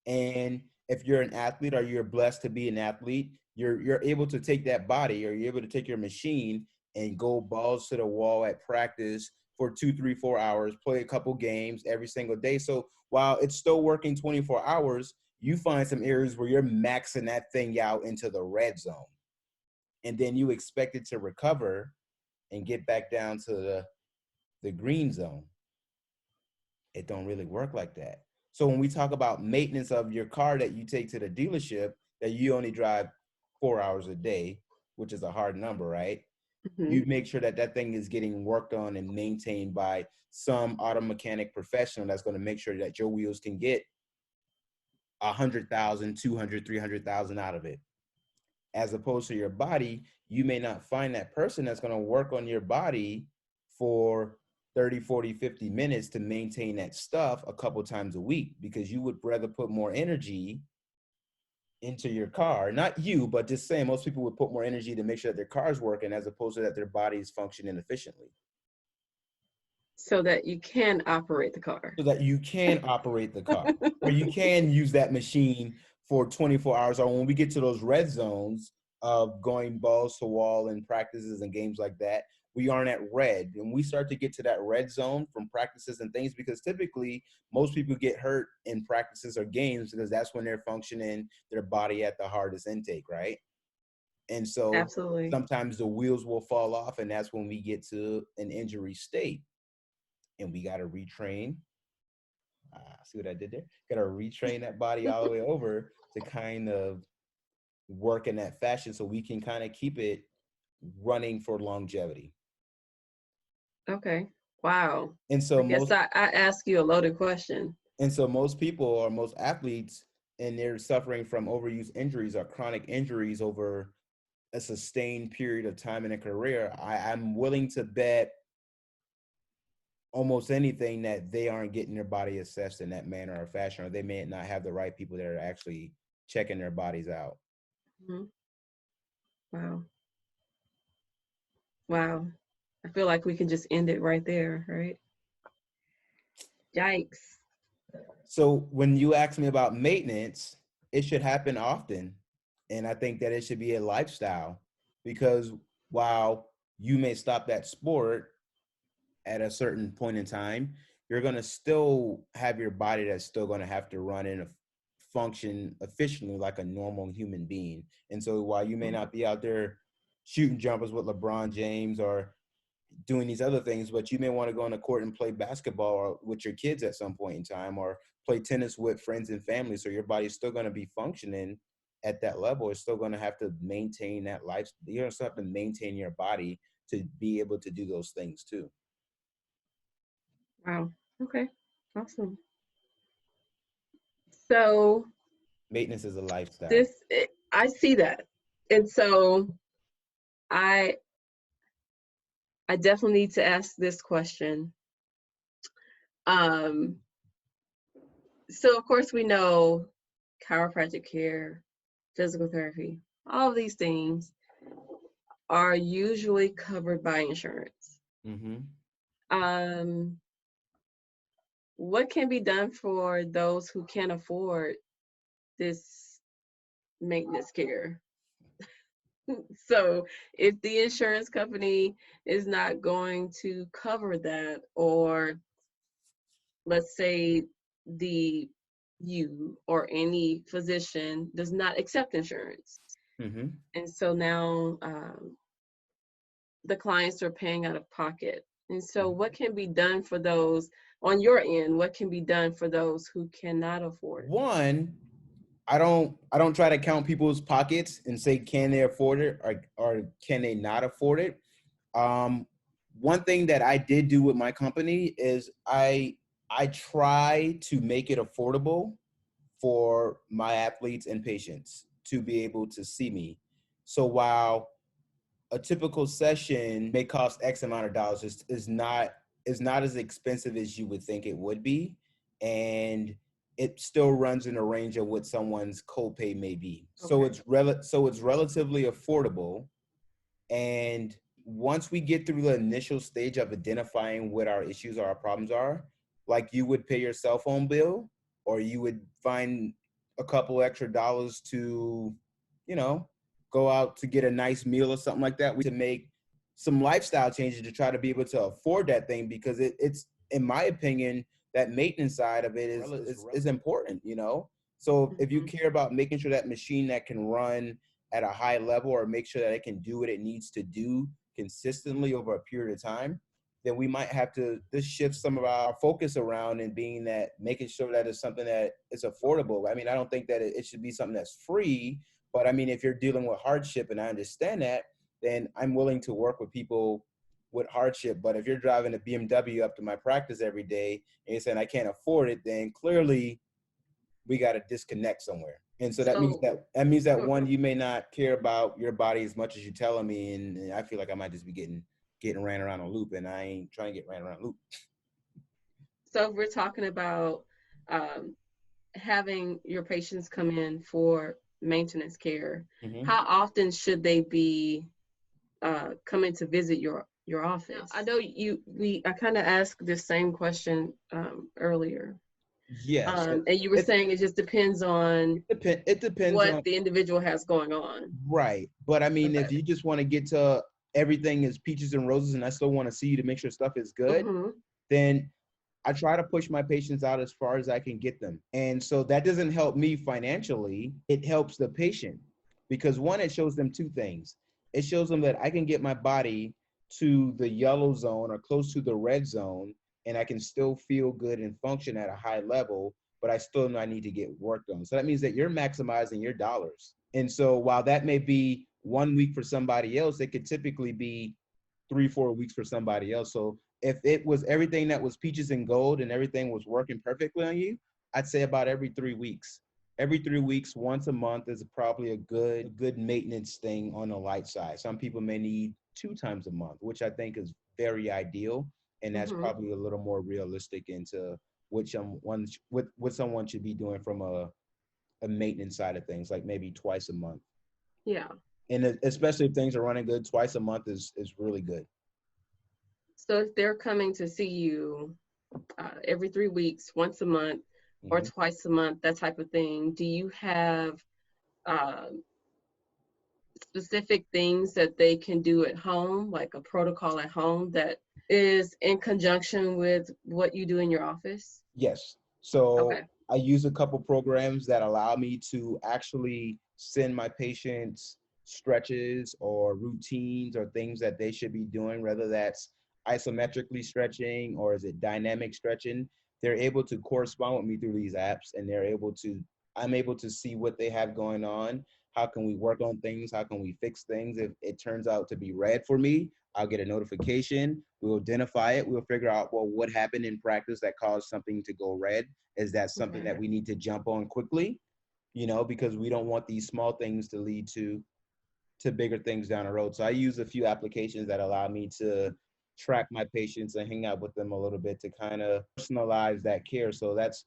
And if you're an athlete, or you're blessed to be an athlete, you're able to take that body, or you're able to take your machine and go balls to the wall at practice for 2, 3, 4 hours, play a couple games every single day. So while it's still working 24 hours, you find some areas where you're maxing that thing out into the red zone. And then you expect it to recover and get back down to the green zone. It don't really work like that. So when we talk about maintenance of your car that you take to the dealership, that you only drive 4 hours a day, which is a hard number, right? Hmm. You make sure that that thing is getting worked on and maintained by some auto mechanic professional that's going to make sure that your wheels can get 100,000, 200, 300,000 out of it. As opposed to your body, you may not find that person that's going to work on your body for 30, 40, 50 minutes to maintain that stuff a couple times a week, because you would rather put more energy into your car. Not you, but just saying most people would put more energy to make sure that their car is working as opposed to that their body is functioning efficiently. So that you can operate the car. So that you can operate the car, or you can use that machine for 24 hours. Or when we get to those red zones of going balls to wall in practices and games like that, we aren't at red. And we start to get to that red zone from practices and things, because typically most people get hurt in practices or games because that's when they're functioning their body at the hardest intake, right? And so Absolutely. sometimes the wheels will fall off, and that's when we get to an injury state. And we got to retrain. See what I did there? Got to retrain that body all the way over to kind of work in that fashion so we can kind of keep it running for longevity. Okay. Wow. And so I guess I asked you a loaded question. most people, or most athletes, and they're suffering from overuse injuries or chronic injuries over a sustained period of time in a career. I'm willing to bet almost anything that they aren't getting their body assessed in that manner or fashion, or they may not have the right people that are actually checking their bodies out. Mm-hmm. Wow. Wow. I feel like we can just end it right there, right? Yikes. So when you ask me about maintenance, it should happen often. And I think that it should be a lifestyle, because while you may stop that sport at a certain point in time, you're going to still have your body that's still going to have to run and function efficiently like a normal human being. And so while you may not be out there shooting jumpers with LeBron James or doing these other things, but you may want to go on the court and play basketball or with your kids at some point in time, or play tennis with friends and family. So your body's still going to be functioning at that level. It's still going to have to maintain that life. You're going to still have to maintain your body to be able to do those things too. Wow. Okay. Awesome. So Maintenance is a lifestyle. this, I see that. And so I I definitely need to ask this question. Um, so of course we know chiropractic care, physical therapy, all of these things are usually covered by insurance. Mm-hmm. Um, what can be done for those who can't afford this maintenance care? So if the insurance company is not going to cover that, or let's say the you or any physician does not accept insurance, Mm-hmm. and so now the clients are paying out of pocket. And so what can be done for those on your end? What can be done for those who cannot afford it? One, I don't try to count people's pockets and say can they afford it or can they not afford it. Um, One thing that I did do with my company is I try to make it affordable for my athletes and patients to be able to see me. So while a typical session may cost X amount of dollars, is not as expensive as you would think it would be, and it still runs in a range of what someone's copay may be. So Okay. it's relatively affordable. And once we get through the initial stage of identifying what our issues or our problems are, like you would pay your cell phone bill, or you would find a couple extra dollars to, you know, go out to get a nice meal or something like that, we to make some lifestyle changes to try to be able to afford that thing, because it's, in my opinion, that maintenance side of it is important, you know? So if you Mhm. care about making sure that machine that can run at a high level, or make sure that it can do what it needs to do consistently over a period of time, then we might have to just shift some of our focus around, and being that making sure that it's something that is affordable. I mean, I don't think that it should be something that's free, but I mean, if you're dealing with hardship, and I understand that, then I'm willing to work with people with hardship. But if you're driving a BMW up to my practice every day and you're saying I can't afford it, then clearly we got to disconnect somewhere. And so that means So, that sure. one, you may not care about your body as much as you're telling me, and I feel like I might just be getting ran around a loop, and I ain't trying to get ran around a loop. So if we're talking about um, having your patients come in for maintenance care, Hmm. how often should they be coming to visit your office? Now, I know I kind of asked this same question earlier, Yes, and you were saying it just depends on it depends what on, the individual has going on. right. But I mean, Okay. if you just want to get to everything is peaches and roses, and I still want to see you to make sure stuff is good, Mm-hmm. then I try to push my patients out as far as I can get them. And so that doesn't help me financially. It helps the patient because one, it shows them two things. It shows them that I can get my body to the yellow zone or close to the red zone, and I can still feel good and function at a high level, but I still know I need to get work done. So that means that you're maximizing your dollars. And so while that may be 1 week for somebody else, it could typically be 3, 4 weeks for somebody else. So if it was everything that was peaches and gold and everything was working perfectly on you, I'd say about every 3 weeks. Every 3 weeks, once a month is probably a good maintenance thing on the light side. Some people may need 2 times a month, which I think is very ideal, and that's Mm-hmm. probably a little more realistic into what someone should be doing from a maintenance side of things, like maybe twice a month. Yeah. And especially if things are running good, twice a month is really good. So if they're coming to see you every 3 weeks, once a month, or Hmm. twice a month, that type of thing, do you have uh, specific things that they can do at home, like a protocol at home that is in conjunction with what you do in your office? Yes. So Okay. I use a couple programs that allow me to actually send my patients stretches or routines or things that they should be doing, whether that's isometrically stretching or is it dynamic stretching. They're able to correspond with me through these apps, and I'm able to see what they have going on. How can we work on things? How can we fix things? If it turns out to be red for me, I'll get a notification. We'll identify it. We'll figure out, well, what happened in practice that caused something to go red? Is that something Okay. that we need to jump on quickly? Because we don't want these small things to lead to bigger things down the road. So I use a few applications that allow me to track my patients and hang out with them a little bit to kind of personalize that care. So that's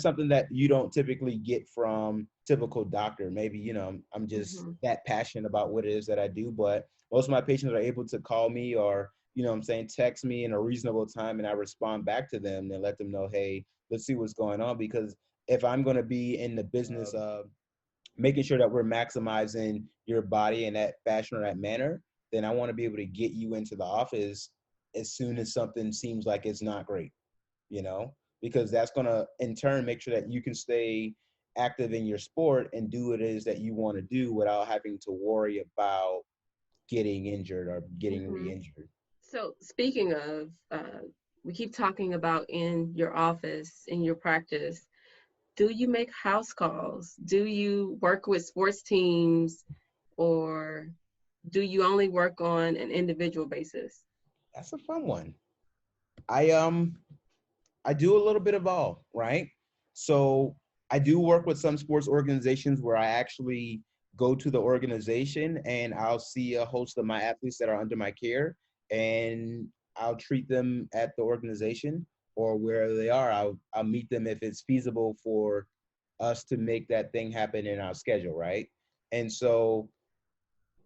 something that you don't typically get from typical doctor. Maybe, I'm just Mm-hmm. that passionate about what it is that I do, but most of my patients are able to call me or, I'm saying text me in a reasonable time, and I respond back to them and let them know, hey, let's see what's going on. Because if I'm going to be in the business of making sure that we're maximizing your body in that fashion or that manner, then I want to be able to get you into the office as soon as something seems like it's not great, you know, because that's going to in turn make sure that you can stay active in your sport and do what it is that you want to do without having to worry about getting injured or getting Mm-hmm. re-injured. So speaking of, we keep talking about in your office, in your practice. Do you make house calls? Do you work with sports teams, or do you only work on an individual basis? That's a fun one. I do a little bit of all, right? So I do work with some sports organizations where I actually go to the organization and I'll see a host of my athletes that are under my care, and I'll treat them at the organization or wherever they are. I'll meet them if it's feasible for us to make that thing happen in our schedule, right? And so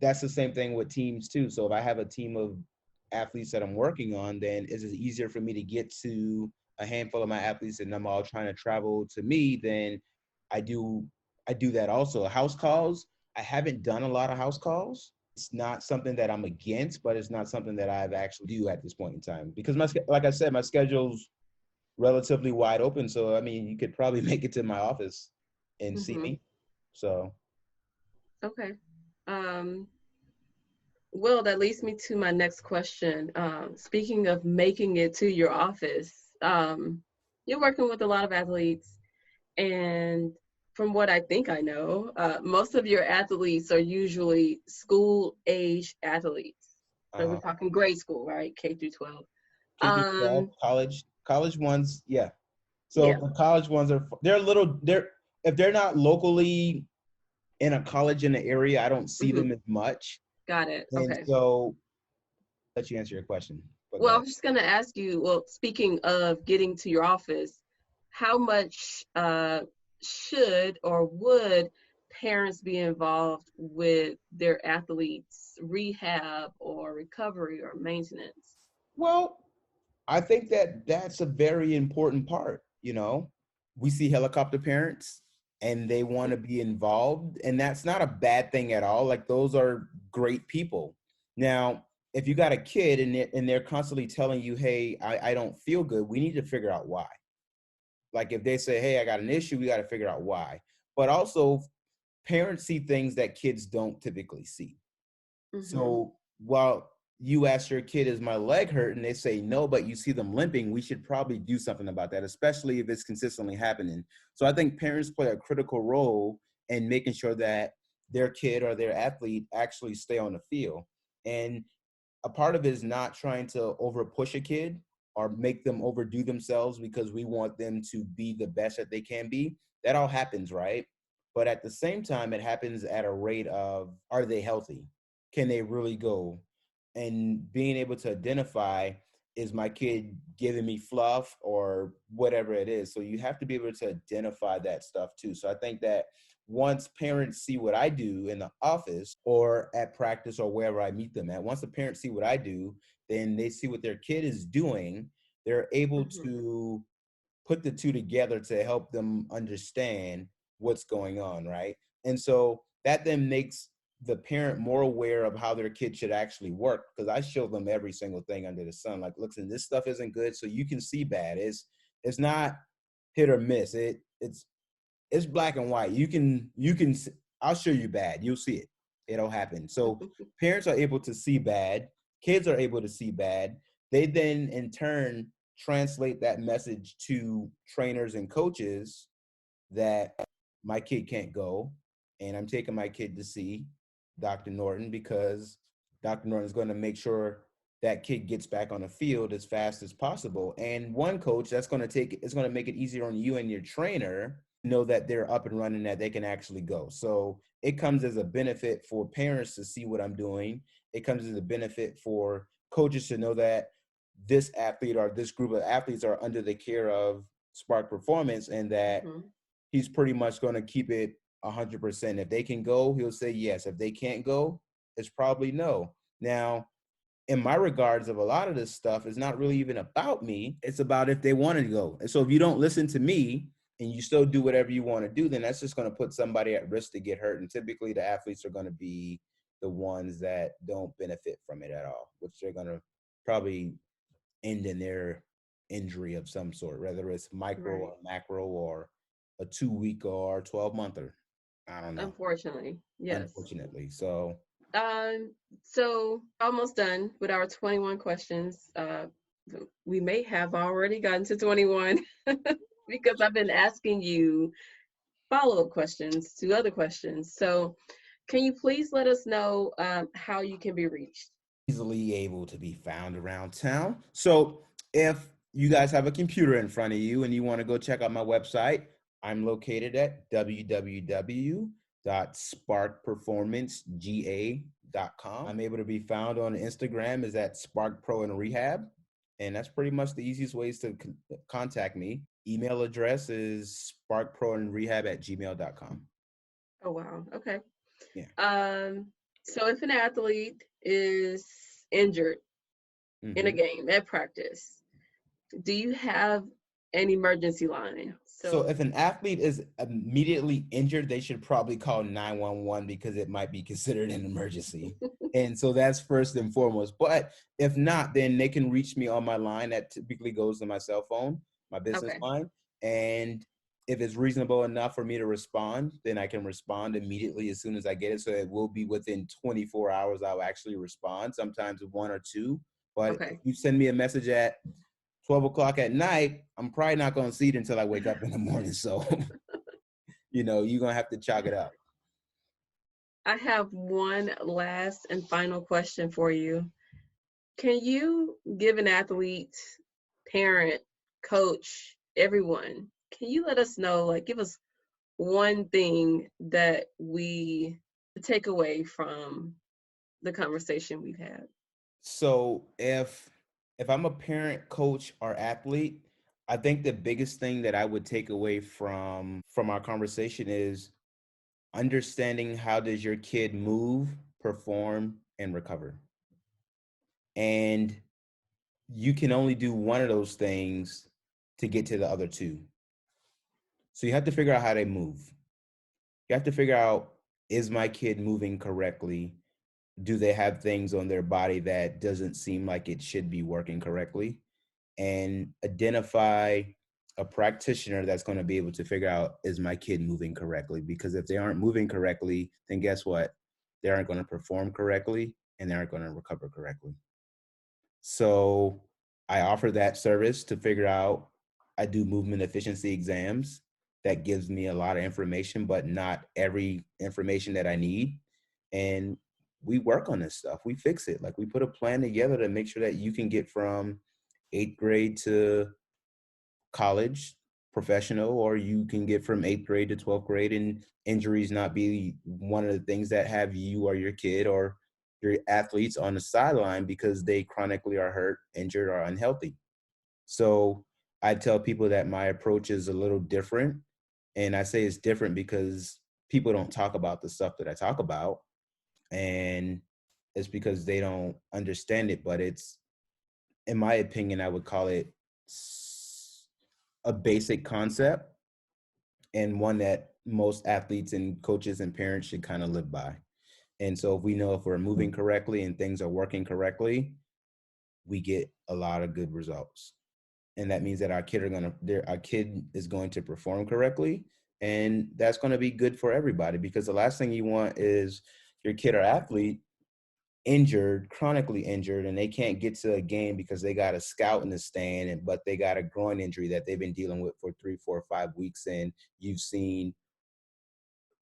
that's the same thing with teams too. So if I have a team of athletes that I'm working on, then it's easier for me to get to a handful of my athletes and I'm all trying to travel to me, then I do I do that also. House calls, I haven't done a lot of house calls. It's not something that I'm against, but it's not something that I've actually do at this point in time because like I said, my schedule's relatively wide open. So I mean, you could probably make it to my office and see Mm-hmm. me. So Okay. Um, well, that leads me to my next question. Speaking of making it to your office, you're working with a lot of athletes, and from what I think I know, most of your athletes are usually school age athletes. So we're uh, talking grade school, right? K through 12. K through 12, Um, college ones, yeah. So yeah. the college ones they're a little, if they're not locally in a college in the area, I don't see Hmm. them as much. Got it. And Okay. so let you answer your question. But go Well, I ahead. was just going to ask you, well, speaking of getting to your office, how much should or would parents be involved with their athletes' rehab or recovery or maintenance? Well, I think that that's a very important part. We see helicopter parents and they want to be involved, and that's not a bad thing at all. Like, those are great people. Now, if you got a kid and they're constantly telling you, hey, I don't feel good, we need to figure out why. Like, if they say, hey, I got an issue, we got to figure out why. But also, parents see things that kids don't typically see. Mm-hmm. So while you ask your kid, is my leg hurt? And they say no, but you see them limping, we should probably do something about that, especially if it's consistently happening. So I think parents play a critical role in making sure that their kid or their athlete actually stay on the field. And a part of it is not trying to over push a kid or make them overdo themselves because we want them to be the best that they can be. That all happens, right? But at the same time, it happens at a rate of, are they healthy? Can they really go? And being able to identify, is my kid giving me fluff or whatever it is? So you have to be able to identify that stuff too. So I think that once parents see what I do in the office or at practice or wherever I meet them at, once the parents see what I do, then they see what their kid is doing. They're able Mm-hmm. to put the two together to help them understand what's going on, right? And so that then makes the parent more aware of how their kid should actually work, because I show them every single thing under the sun. Like, listen, this stuff isn't good, so you can see bad. It's not hit or miss. It's black and white. You can I'll show you bad. You'll see it. It'll happen. So parents are able to see bad, kids are able to see bad. They then in turn translate that message to trainers and coaches that my kid can't go, and I'm taking my kid to see Dr. Norton because Dr. Norton is going to make sure that kid gets back on the field as fast as possible. And one coach, that's going to it's going to make it easier on you and your trainer to know that they're up and running, that they can actually go. So it comes as a benefit for parents to see what I'm doing. It comes as a benefit for coaches to know that this athlete or this group of athletes are under the care of Spark Performance, and that Mm-hmm. he's pretty much going to keep it 100%. If they can go, he'll say yes. If they can't go, it's probably no. Now, in my regards of a lot of this stuff, is not really even about me. It's about if they want to go. And so if you don't listen to me and you still do whatever you want to do, then that's just going to put somebody at risk to get hurt. And typically the athletes are going to be the ones that don't benefit from it at all, which they're going to probably end in their injury of some sort, whether it's micro Right. or macro or a 2 week or 12-monther. I don't know, Unfortunately, yes. unfortunately. So Um, so almost done with our 21 questions. We may have already gotten to 21 because I've been asking you follow-up questions to other questions. So can you please let us know how you can be reached? easily able to be found around town. So if you guys have a computer in front of you and you want to go check out my website, I'm located at www.sparkperformancega.com. I'm able to be found on Instagram is at Spark Pro and Rehab. And that's pretty much the easiest ways to contact me. Email address is sparkproandrehab@gmail.com. Oh, wow. Okay. Yeah. Um, so if an athlete is injured in a Mm-hmm. game at practice, do you have an emergency line? So So, if an athlete is immediately injured, they should probably call 911 because it might be considered an emergency. And so that's first and foremost. But if not, then they can reach me on my line that typically goes to my cell phone, my business okay. line. And if it's reasonable enough for me to respond, then I can respond immediately as soon as I get it. So it will be within 24 hours, I'll actually respond, sometimes one or two. But if Okay. you send me a message at 12 o'clock at night, I'm probably not going to see it until I wake up in the morning. So, you're going to have to chalk it up. I have one last and final question for you. Can you give an athlete, parent, coach, everyone, can you let us know, like, give us one thing that we take away from the conversation we've had? So if I'm a parent, coach, or athlete, I think the biggest thing that I would take away from our conversation is understanding how does your kid move, perform, and recover. And you can only do one of those things to get to the other two. So you have to figure out how they move. You have to figure out, is my kid moving correctly? Do they have things on their body that doesn't seem like it should be working correctly? And identify a practitioner that's going to be able to figure out, is my kid moving correctly? Because if they aren't moving correctly, then guess what? They aren't going to perform correctly and they aren't going to recover correctly. So I offer that service to figure out. I do movement efficiency exams. That gives me a lot of information, but not every information that I need. And we work on this stuff. We fix it. Like, we put a plan together to make sure that you can get from 8th grade to college, professional, or you can get from 8th grade to 12th grade and injuries not be one of the things that have you or your kid or your athletes on the sideline because they chronically are hurt, injured, or unhealthy. So I tell people that my approach is a little different. And I say it's different because people don't talk about the stuff that I talk about. And it's because they don't understand it. But it's, in my opinion, I would call it a basic concept, and one that most athletes and coaches and parents should kind of live by. And so if we know if we're moving correctly and things are working correctly, we get a lot of good results. And that means that our kid is going to perform correctly. And that's going to be good for everybody, because the last thing you want is your kid or athlete injured, chronically injured, and they can't get to a game because they got a scout in the stand, but they got a groin injury that they've been dealing with for 3, 4, 5 weeks. And you've seen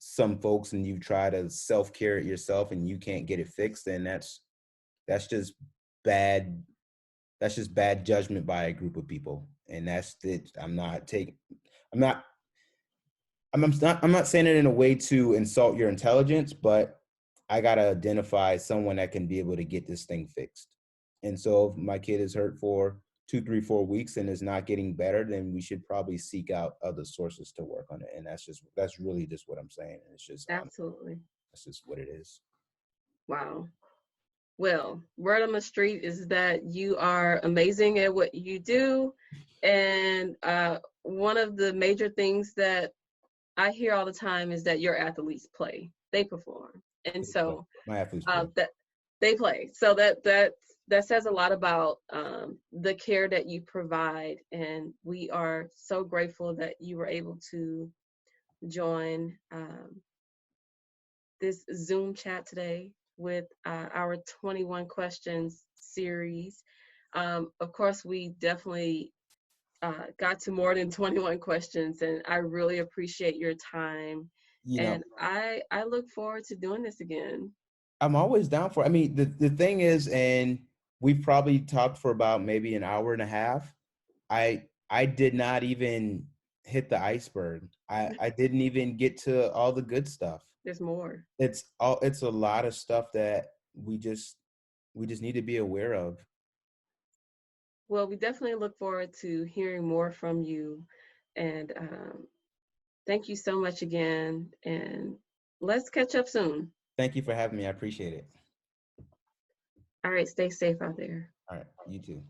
some folks and you've tried to self-care it yourself and you can't get it fixed. And that's just bad. That's just bad judgment by a group of people. And that's it. I'm not I'm not saying it in a way to insult your intelligence, but I got to identify someone that can be able to get this thing fixed. And so if my kid is hurt for 2, 3, 4 weeks and is not getting better, then we should probably seek out other sources to work on it. And that's really just what I'm saying. And it's just Absolutely. that's just what it is. Wow. Well, word on the street is that you are amazing at what you do. And one of the major things that I hear all the time is that your athletes play, they perform. And so My athletes play. that they play. So that says a lot about the care that you provide. And we are so grateful that you were able to join this Zoom chat today with our 21 questions series. Of course, we definitely got to more than 21 questions, and I really appreciate your time. You know, And I look forward to doing this again. I'm always down for it. I mean, the thing is, and we've probably talked for about maybe an hour and a half. I did not even hit the iceberg. I didn't even get to all the good stuff. There's more. It's a lot of stuff that we just need to be aware of. Well, we definitely look forward to hearing more from you. And thank you so much again. And let's catch up soon. Thank you for having me. I appreciate it. All right, stay safe out there. All right, you too.